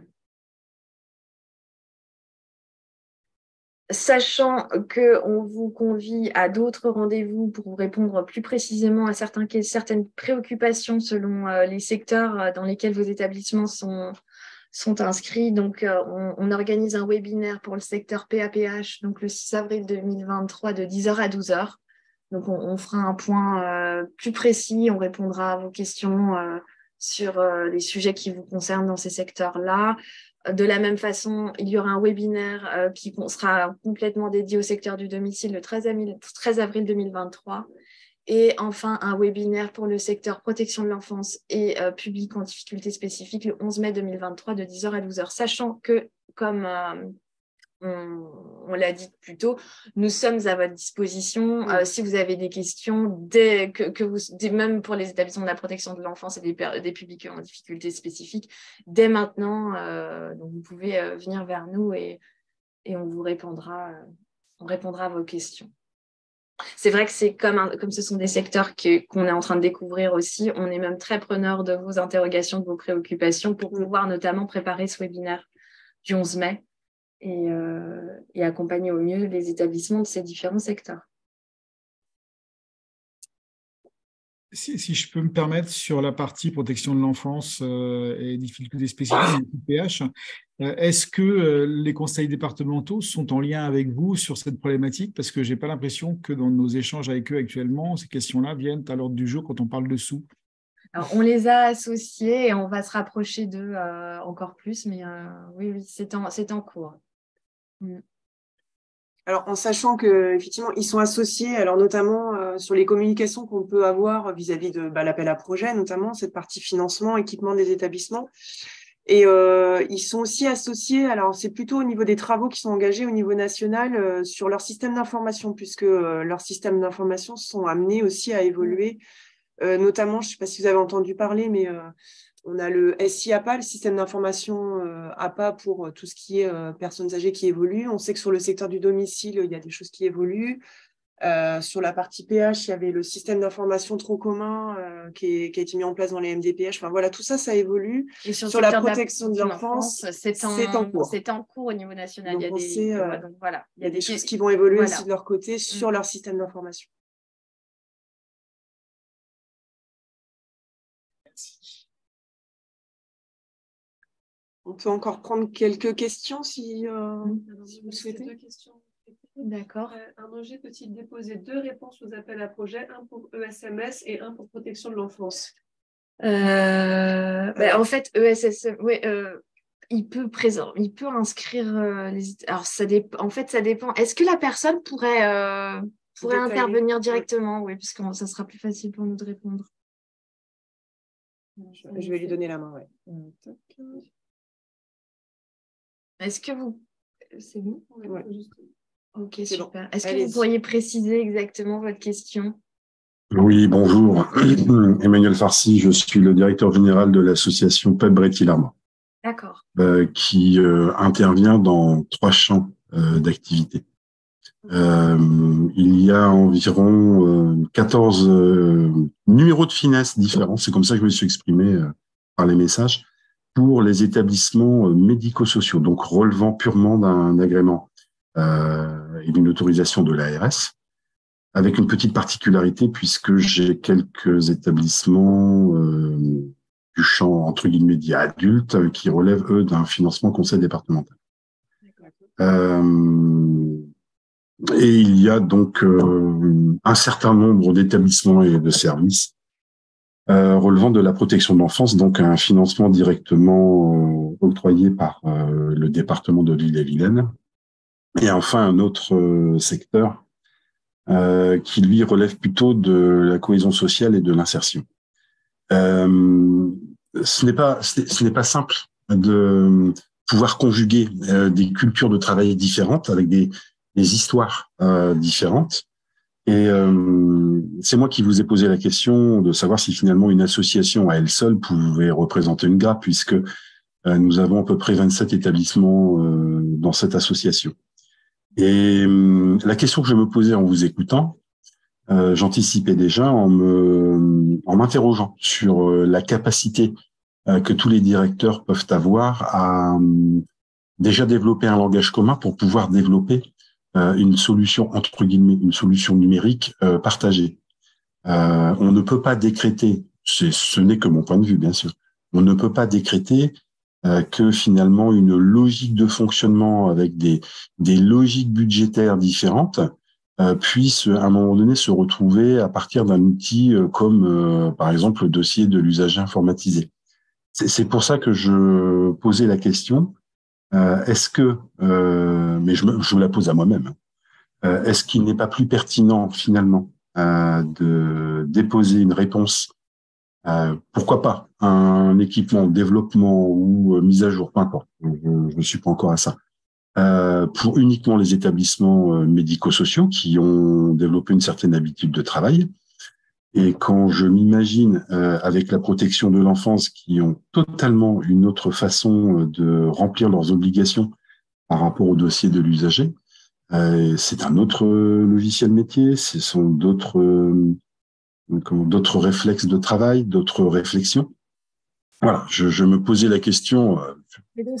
Sachant qu'on vous convie à d'autres rendez-vous pour vous répondre plus précisément à certaines préoccupations selon les secteurs dans lesquels vos établissements sont inscrits. Donc, on organise un webinaire pour le secteur PAPH, donc le 6 avril 2023 de 10h à 12h. Donc, on fera un point plus précis, on répondra à vos questions sur les sujets qui vous concernent dans ces secteurs-là. De la même façon, il y aura un webinaire qui sera complètement dédié au secteur du domicile le 13 avril 2023. Et enfin, un webinaire pour le secteur protection de l'enfance et public en difficulté spécifique le 11 mai 2023 de 10h à 12h. Sachant que, comme on l'a dit plus tôt, nous sommes à votre disposition. Si vous avez des questions, même pour les établissements de la protection de l'enfance et des publics en difficulté spécifique, dès maintenant, donc vous pouvez venir vers nous et on vous répondra, à vos questions. C'est vrai que c'est comme ce sont des secteurs qu'on est en train de découvrir aussi, on est même très preneur de vos interrogations, de vos préoccupations pour pouvoir notamment préparer ce webinaire du 11 mai et accompagner au mieux les établissements de ces différents secteurs.
Si je peux me permettre, sur la partie protection de l'enfance et difficultés spécifiques du PH, est-ce que les conseils départementaux sont en lien avec vous sur cette problématique? Parce que je n'ai pas l'impression que dans nos échanges avec eux actuellement, ces questions-là viennent à l'ordre du jour quand on parle de sous.
Alors, on les a associés et on va se rapprocher d'eux encore plus, mais oui, c'est en cours.
Alors, en sachant qu'effectivement, ils sont associés, alors notamment sur les communications qu'on peut avoir vis-à-vis de l'appel à projet, notamment cette partie financement, équipement des établissements. Et ils sont aussi associés, alors c'est plutôt au niveau des travaux qui sont engagés au niveau national sur leur système d'information, puisque leurs systèmes d'information sont amenés aussi à évoluer. Notamment, je ne sais pas si vous avez entendu parler, mais on a le SI-APA, le système d'information APA pour tout ce qui est personnes âgées qui évoluent. On sait que sur le secteur du domicile, il y a des choses qui évoluent. Sur la partie PH, il y avait le système d'information trop commun qui a été mis en place dans les MDPH. Enfin voilà, tout ça, ça évolue.
Et sur
la protection de l'enfance,
c'est en cours. C'est en cours au niveau national.
Donc,
il
y a des choses qui vont évoluer aussi de leur côté sur leur système d'information. On peut encore prendre quelques questions si vous le souhaitez.
2 questions.
D'accord.
Un OG peut-il déposer 2 réponses aux appels à projet, un pour ESMS et un pour protection de l'enfance?
En fait, ESSM, oui, il peut inscrire Alors, ça dépend. Est-ce que la personne pourrait intervenir directement? Oui, parce que ça sera plus facile pour nous de répondre.
Je vais lui donner la main, oui.
Est-ce que vous... C'est bon?
Ouais.
Ok, super. Bon. Est-ce que vous pourriez préciser exactement votre question?
Oui, bonjour. Emmanuel Farsi, je suis le directeur général de l'association PEP Brétil-Armand.
D'accord.
Qui intervient dans 3 champs d'activité. Il y a environ 14 numéros de finesse différents, c'est comme ça que je me suis exprimé par les messages, pour les établissements médico-sociaux, donc relevant purement d'un agrément et d'une autorisation de l'ARS, avec une petite particularité puisque j'ai quelques établissements du champ entre guillemets dit adultes qui relèvent eux d'un financement conseil départemental. Et il y a donc un certain nombre d'établissements et de services relevant de la protection de l'enfance, donc un financement directement octroyé par le département de l'Ille-et-Vilaine. Et enfin, un autre secteur qui, lui, relève plutôt de la cohésion sociale et de l'insertion. Ce n'est pas simple de pouvoir conjuguer des cultures de travail différentes avec des histoires différentes. Et c'est moi qui vous ai posé la question de savoir si finalement une association à elle seule pouvait représenter une grappe, puisque nous avons à peu près 27 établissements dans cette association. Et la question que je me posais en vous écoutant, j'anticipais déjà en m'interrogeant sur la capacité que tous les directeurs peuvent avoir à déjà développer un langage commun pour pouvoir développer une solution, entre guillemets, une solution numérique partagée. On ne peut pas décréter, ce n'est que mon point de vue, bien sûr, on ne peut pas décréter que finalement une logique de fonctionnement avec des logiques budgétaires différentes puisse à un moment donné se retrouver à partir d'un outil comme par exemple le dossier de l'usager informatisé. C'est pour ça que je posais la question. Est-ce que, mais je me la pose à moi-même, est-ce qu'il n'est pas plus pertinent finalement de déposer une réponse, pourquoi pas, un équipement, développement ou mise à jour, peu importe, je ne suis pas encore à ça, pour uniquement les établissements médico-sociaux qui ont développé une certaine habitude de travail. Et quand je m'imagine avec la protection de l'enfance qui ont totalement une autre façon de remplir leurs obligations par rapport au dossier de l'usager, c'est un autre logiciel métier, ce sont d'autres réflexes de travail, d'autres réflexions. Voilà, je me posais la question à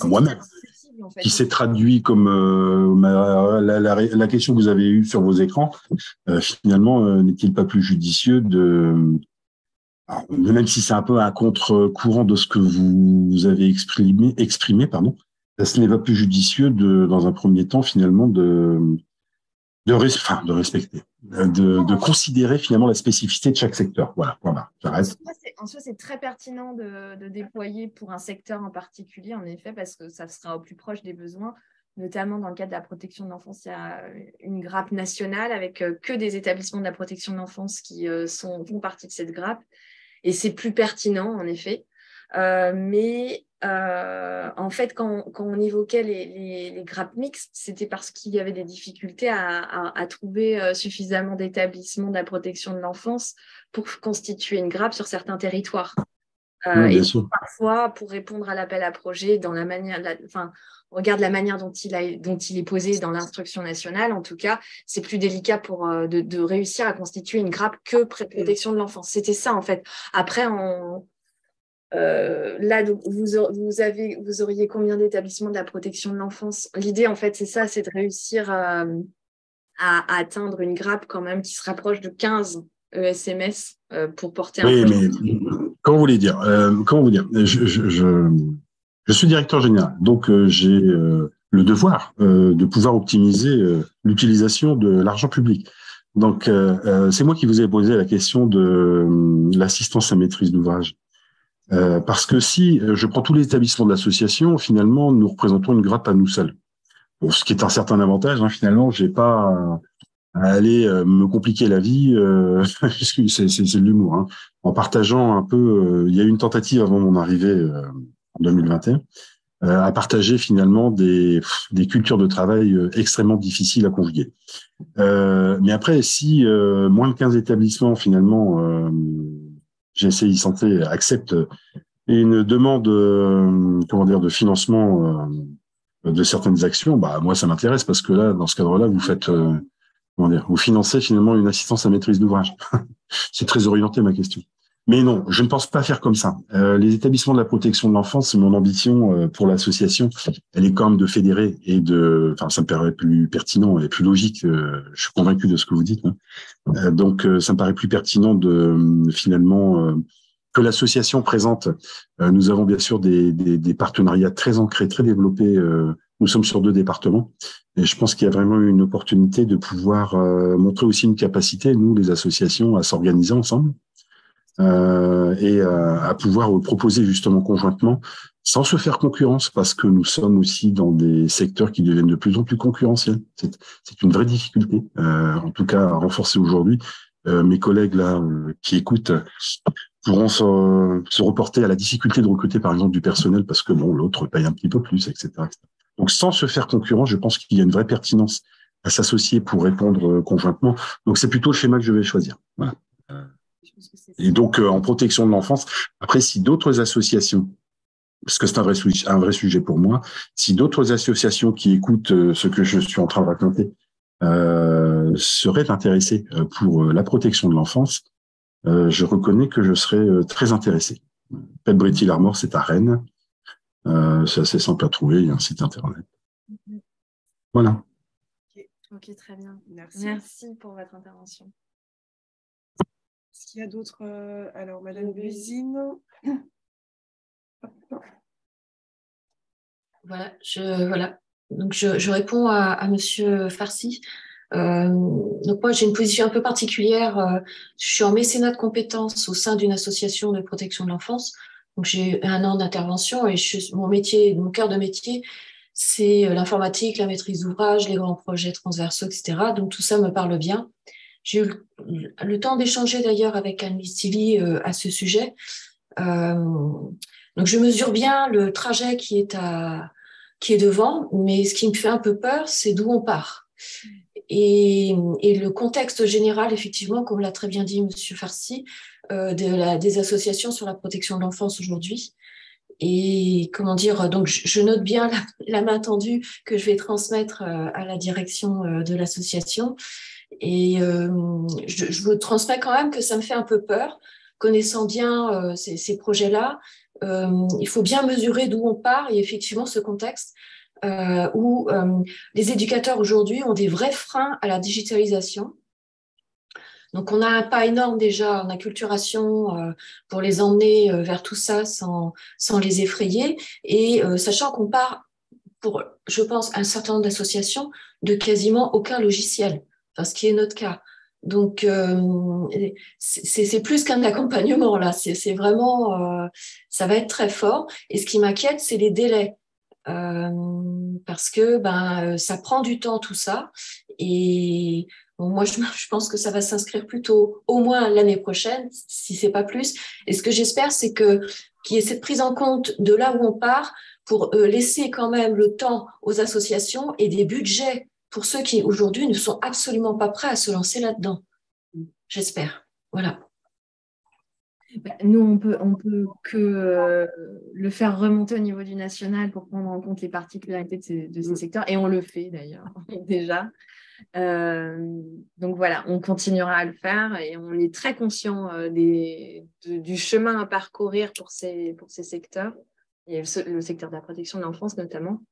moi-même, en fait, qui s'est traduit comme la question que vous avez eue sur vos écrans. Finalement, n'est-il pas plus judicieux alors, même si c'est un peu un contre-courant de ce que vous avez exprimé, ce n'est pas plus judicieux dans un premier temps, finalement, de respecter, de considérer finalement la spécificité de chaque secteur. Voilà, j'arrête.
En soi, c'est très pertinent de déployer pour un secteur en particulier, en effet, parce que ça sera au plus proche des besoins, notamment dans le cadre de la protection de l'enfance. Il y a une grappe nationale avec que des établissements de la protection de l'enfance qui font partie de cette grappe, et c'est plus pertinent, en effet. Mais en fait, quand on évoquait les grappes mixtes, c'était parce qu'il y avait des difficultés à trouver suffisamment d'établissements de la protection de l'enfance pour constituer une grappe sur certains territoires.
Bien sûr.
Parfois, pour répondre à l'appel à projet, dans la manière, on regarde la manière dont il est posé dans l'instruction nationale, en tout cas, c'est plus délicat de réussir à constituer une grappe que protection de l'enfance. C'était ça, en fait. Après, là, donc, vous auriez combien d'établissements de la protection de l'enfance? L'idée, en fait, c'est ça, c'est de réussir à atteindre une grappe quand même qui se rapproche de 15 ESMS pour porter un projet.
Oui, mais comment vous dire je suis directeur général, donc j'ai le devoir de pouvoir optimiser l'utilisation de l'argent public. Donc, c'est moi qui vous ai posé la question de l'assistance à maîtrise d'ouvrage. Parce que si je prends tous les établissements de l'association, finalement, nous représentons une grappe à nous seuls. Bon, ce qui est un certain avantage, finalement, j'ai pas à aller me compliquer la vie, c'est de l'humour. En partageant un peu, il y a eu une tentative avant mon arrivée en 2021, à partager finalement des cultures de travail extrêmement difficiles à conjuguer. Mais après, si moins de 15 établissements finalement GCI Santé accepte une demande de financement de certaines actions, moi ça m'intéresse parce que là, dans ce cadre-là, vous faites vous financez finalement une assistance à maîtrise d'ouvrage. C'est très orienté ma question. Mais non, je ne pense pas faire comme ça. Les établissements de la protection de l'enfance, mon ambition pour l'association, elle est quand même de fédérer et ça me paraît plus pertinent et plus logique. Je suis convaincu de ce que vous dites. Donc, ça me paraît plus pertinent de finalement que l'association présente. Nous avons bien sûr des partenariats très ancrés, très développés. Nous sommes sur 2 départements. Et je pense qu'il y a vraiment une opportunité de pouvoir montrer aussi une capacité, nous, les associations, à s'organiser ensemble. Et à pouvoir proposer justement conjointement, sans se faire concurrence, parce que nous sommes aussi dans des secteurs qui deviennent de plus en plus concurrentiels. C'est une vraie difficulté, en tout cas à renforcer aujourd'hui. Mes collègues là qui écoutent pourront se reporter à la difficulté de recruter par exemple du personnel parce que l'autre paye un petit peu plus, etc. Donc sans se faire concurrence, je pense qu'il y a une vraie pertinence s'associer pour répondre conjointement. Donc, c'est plutôt le schéma que je vais choisir. Voilà. Et donc, en protection de l'enfance, après, si d'autres associations, parce que c'est un vrai sujet pour moi, si d'autres associations qui écoutent ce que je suis en train de raconter seraient intéressées pour la protection de l'enfance, je reconnais que je serais très intéressé. Pelbretti-Larmor, c'est à Rennes. C'est assez simple à trouver, il y a un site internet. Voilà.
Ok, très bien.
Merci
pour votre intervention.
Est-ce qu'il y a d'autres alors, Madame Buisine.
Voilà. Donc, je réponds à Monsieur Farcy. Donc, moi, j'ai une position un peu particulière. Je suis en mécénat de compétences au sein d'une association de protection de l'enfance. Donc, j'ai 1 an d'intervention et mon cœur de métier, c'est l'informatique, la maîtrise d'ouvrage, les grands projets transversaux, etc. Donc, tout ça me parle bien. J'ai eu le temps d'échanger d'ailleurs avec Anne Mistilly à ce sujet. Donc, je mesure bien le trajet qui est devant, mais ce qui me fait un peu peur, c'est d'où on part. Et le contexte général, effectivement, comme l'a très bien dit Monsieur Farcy, des associations sur la protection de l'enfance aujourd'hui. Et comment dire, donc je note bien la main tendue que je vais transmettre à la direction de l'association. Et je vous transmets quand même que ça me fait un peu peur, connaissant bien ces projets-là. Il faut bien mesurer d'où on part et effectivement ce contexte où les éducateurs aujourd'hui ont des vrais freins à la digitalisation. Donc, on a un pas énorme déjà en acculturation pour les emmener vers tout ça sans les effrayer. Et sachant qu'on part pour, je pense, un certain nombre d'associations de quasiment aucun logiciel, enfin, ce qui est notre cas. Donc, c'est plus qu'un accompagnement, là. C'est vraiment, ça va être très fort. Et ce qui m'inquiète, c'est les délais. Parce que ça prend du temps, tout ça. Et bon, moi, je pense que ça va s'inscrire plutôt au moins l'année prochaine, si c'est pas plus. Et ce que j'espère, c'est qu'il y ait cette prise en compte de là où on part pour laisser quand même le temps aux associations et des budgets pour ceux qui aujourd'hui ne sont absolument pas prêts à se lancer là-dedans. J'espère. Voilà.
Nous, on peut que le faire remonter au niveau du national pour prendre en compte les particularités de ces secteurs, et on le fait d'ailleurs déjà. Donc voilà, on continuera à le faire et on est très conscient du chemin à parcourir pour ces secteurs, et le secteur de la protection de l'enfance notamment.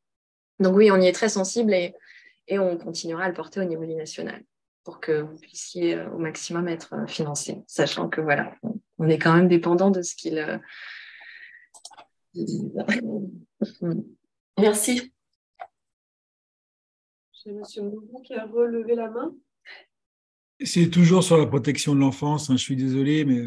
Donc oui, on y est très sensible et on continuera à le porter au niveau du national pour que vous puissiez au maximum être financé, sachant que voilà, on est quand même dépendant de ce qu'il...
Merci.
J'ai Monsieur Moubou qui a relevé la main.
C'est toujours sur la protection de l'enfance, je suis désolé, mais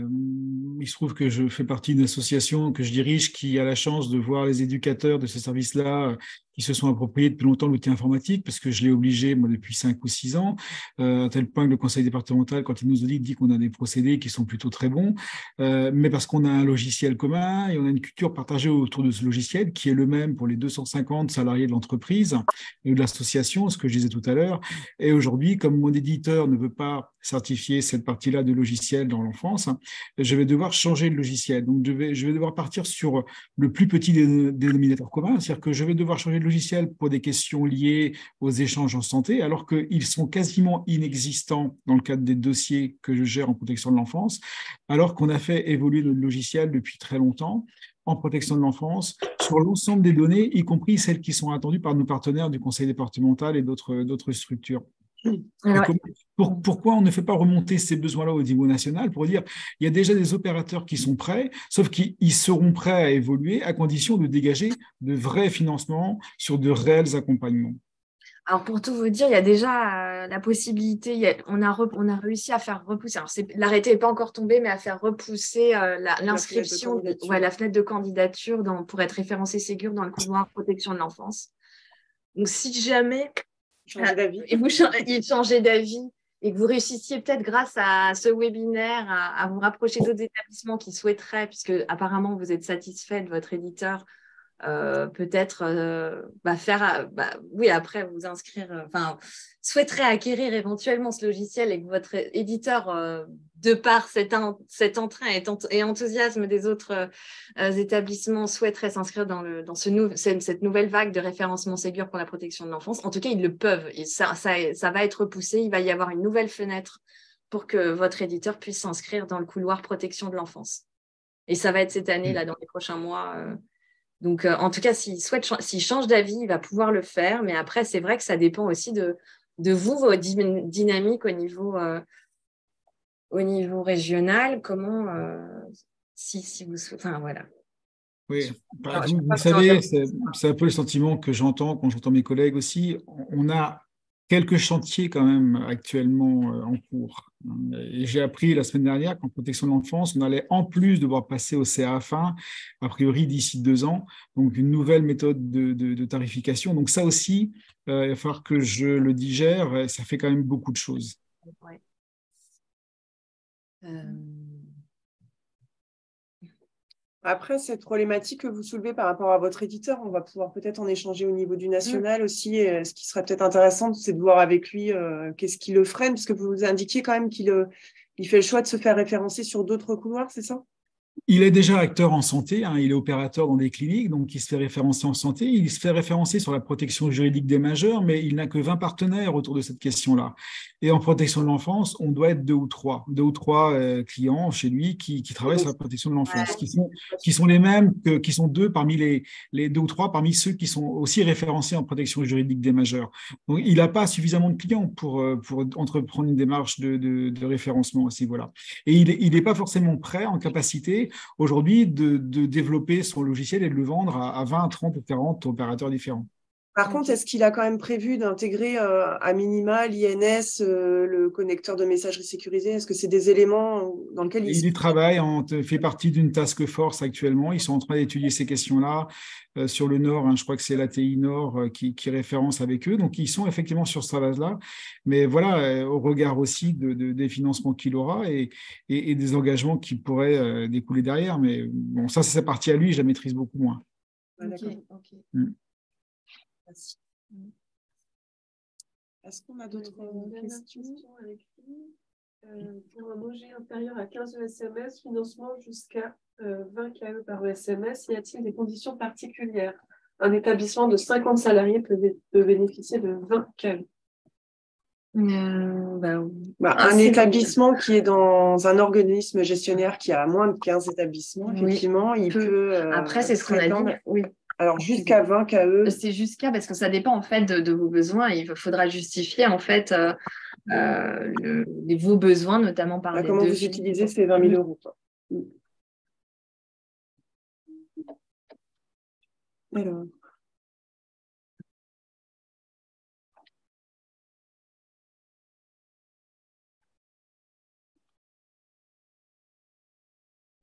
il se trouve que je fais partie d'une association que je dirige qui a la chance de voir les éducateurs de ce service-là qui se sont appropriés depuis longtemps l'outil informatique, parce que je l'ai obligé, moi, depuis 5 ou 6 ans, à tel point que le conseil départemental, quand il nous audite, dit qu'on a des procédés qui sont plutôt très bons, mais parce qu'on a un logiciel commun et on a une culture partagée autour de ce logiciel qui est le même pour les 250 salariés de l'entreprise et de l'association, ce que je disais tout à l'heure. Et aujourd'hui, comme mon éditeur ne veut pas certifier cette partie-là de logiciel dans l'enfance, je vais devoir changer de logiciel. Donc, je vais devoir partir sur le plus petit dénominateur commun, c'est-à-dire que je vais devoir changer de logiciel pour des questions liées aux échanges en santé, alors qu'ils sont quasiment inexistants dans le cadre des dossiers que je gère en protection de l'enfance, alors qu'on a fait évoluer notre logiciel depuis très longtemps en protection de l'enfance sur l'ensemble des données, y compris celles qui sont attendues par nos partenaires du conseil départemental et d'autres structures. Alors, pourquoi on ne fait pas remonter ces besoins-là au niveau national pour dire il y a déjà des opérateurs qui sont prêts, sauf qu'ils seront prêts à évoluer à condition de dégager de vrais financements sur de réels accompagnements.
Alors, pour tout vous dire, il y a déjà la possibilité, on a réussi à faire repousser, alors l'arrêté n'est pas encore tombé, mais à faire repousser l'inscription, la fenêtre de candidature pour être référencé Ségur dans le couloir protection de l'enfance. Donc, si jamais vous changez d'avis et que vous réussissiez peut-être grâce à ce webinaire à vous rapprocher d'autres établissements qui souhaiteraient, puisque apparemment vous êtes satisfait de votre éditeur, peut-être oui, après vous inscrire, souhaiterait acquérir éventuellement ce logiciel et que votre éditeur, de par cet entrain et enthousiasme des autres établissements, souhaiterait s'inscrire dans cette nouvelle vague de référencement Ségur pour la protection de l'enfance. En tout cas, ils le peuvent. Et ça va être repoussé. Il va y avoir une nouvelle fenêtre pour que votre éditeur puisse s'inscrire dans le couloir protection de l'enfance. Et ça va être cette année, là, dans les prochains mois. Donc, en tout cas, s'il change d'avis, il va pouvoir le faire. Mais après, c'est vrai que ça dépend aussi de vous, vos dynamiques au niveau régional. Comment, si vous souhaitez. Enfin, voilà.
Oui, vous savez, c'est un peu le sentiment que j'entends quand j'entends mes collègues aussi. On a quelques chantiers quand même actuellement en cours. Et j'ai appris la semaine dernière qu'en protection de l'enfance, on allait en plus devoir passer au CAF1, a priori d'ici 2 ans, donc une nouvelle méthode de tarification. Donc ça aussi, il va falloir que je le digère, ça fait quand même beaucoup de choses.
Ouais.
Après, cette problématique que vous soulevez par rapport à votre éditeur, on va pouvoir peut-être en échanger au niveau du national aussi. Et ce qui serait peut-être intéressant, c'est de voir avec lui qu'est-ce qui le freine, parce que vous indiquiez quand même qu'il fait le choix de se faire référencer sur d'autres couloirs, c'est ça?
Il est déjà acteur en santé, il est opérateur dans des cliniques, donc il se fait référencer en santé, il se fait référencer sur la protection juridique des majeurs, mais il n'a que 20 partenaires autour de cette question-là. Et en protection de l'enfance, on doit être 2 ou 3 clients chez lui qui travaillent sur la protection de l'enfance, qui sont les mêmes, qui sont 2 parmi les 2 ou 3 parmi ceux qui sont aussi référencés en protection juridique des majeurs. Donc il n'a pas suffisamment de clients pour entreprendre une démarche de référencement à ce niveau-là. Et il n'est pas forcément prêt, en capacité, aujourd'hui, de développer son logiciel et de le vendre à 20, 30 ou 40 opérateurs différents.
Par contre, est-ce qu'il a quand même prévu d'intégrer à minima l'INS, le connecteur de messagerie sécurisée? Est-ce que c'est des éléments dans lesquels
il y travaille, fait partie d'une task force actuellement. Ils sont en train d'étudier ces questions-là sur le Nord. Je crois que c'est l'ATI Nord qui référence avec eux. Donc, ils sont effectivement sur cette base-là. Mais voilà, au regard aussi des financements qu'il aura et des engagements qui pourraient découler derrière. Mais bon, ça, c'est sa partie à lui. Je la maîtrise beaucoup moins.
Ok. Merci. Est-ce qu'on a d'autres questions
avec pour un objet inférieur à 15 ESMS, financement jusqu'à 20 KE par ESMS, y a-t-il des conditions particulières? Un établissement de 50 salariés peut bénéficier de 20 KE.
Un établissement qui est dans un organisme gestionnaire qui a moins de 15 établissements, effectivement, il peut.
Après, c'est ce qu'on a dit. Oui.
Alors, jusqu'à 20 KE.
C'est jusqu'à, parce que ça dépend en fait de vos besoins. Il faudra justifier en fait vos besoins, notamment par
comment vous utilisez ces 20 000 €. Alors.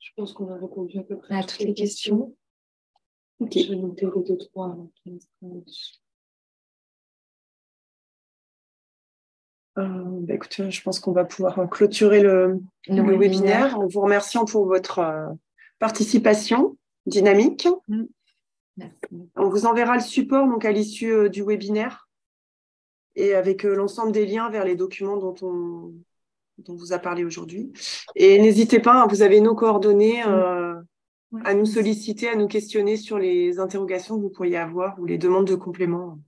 Je pense qu'on a répondu à peu près à toutes les questions. Ok. Je vais noter les 2, 3.
Écoutez, je pense qu'on va pouvoir clôturer le webinaire en vous remerciant pour votre participation dynamique.
Merci.
On vous enverra le support donc, à l'issue du webinaire et avec l'ensemble des liens vers les documents dont on vous a parlé aujourd'hui. Et n'hésitez pas, vous avez nos coordonnées à nous solliciter, à nous questionner sur les interrogations que vous pourriez avoir ou les demandes de compléments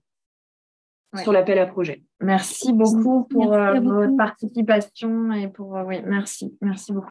sur l'appel à projet.
Merci beaucoup pour votre participation et pour merci beaucoup.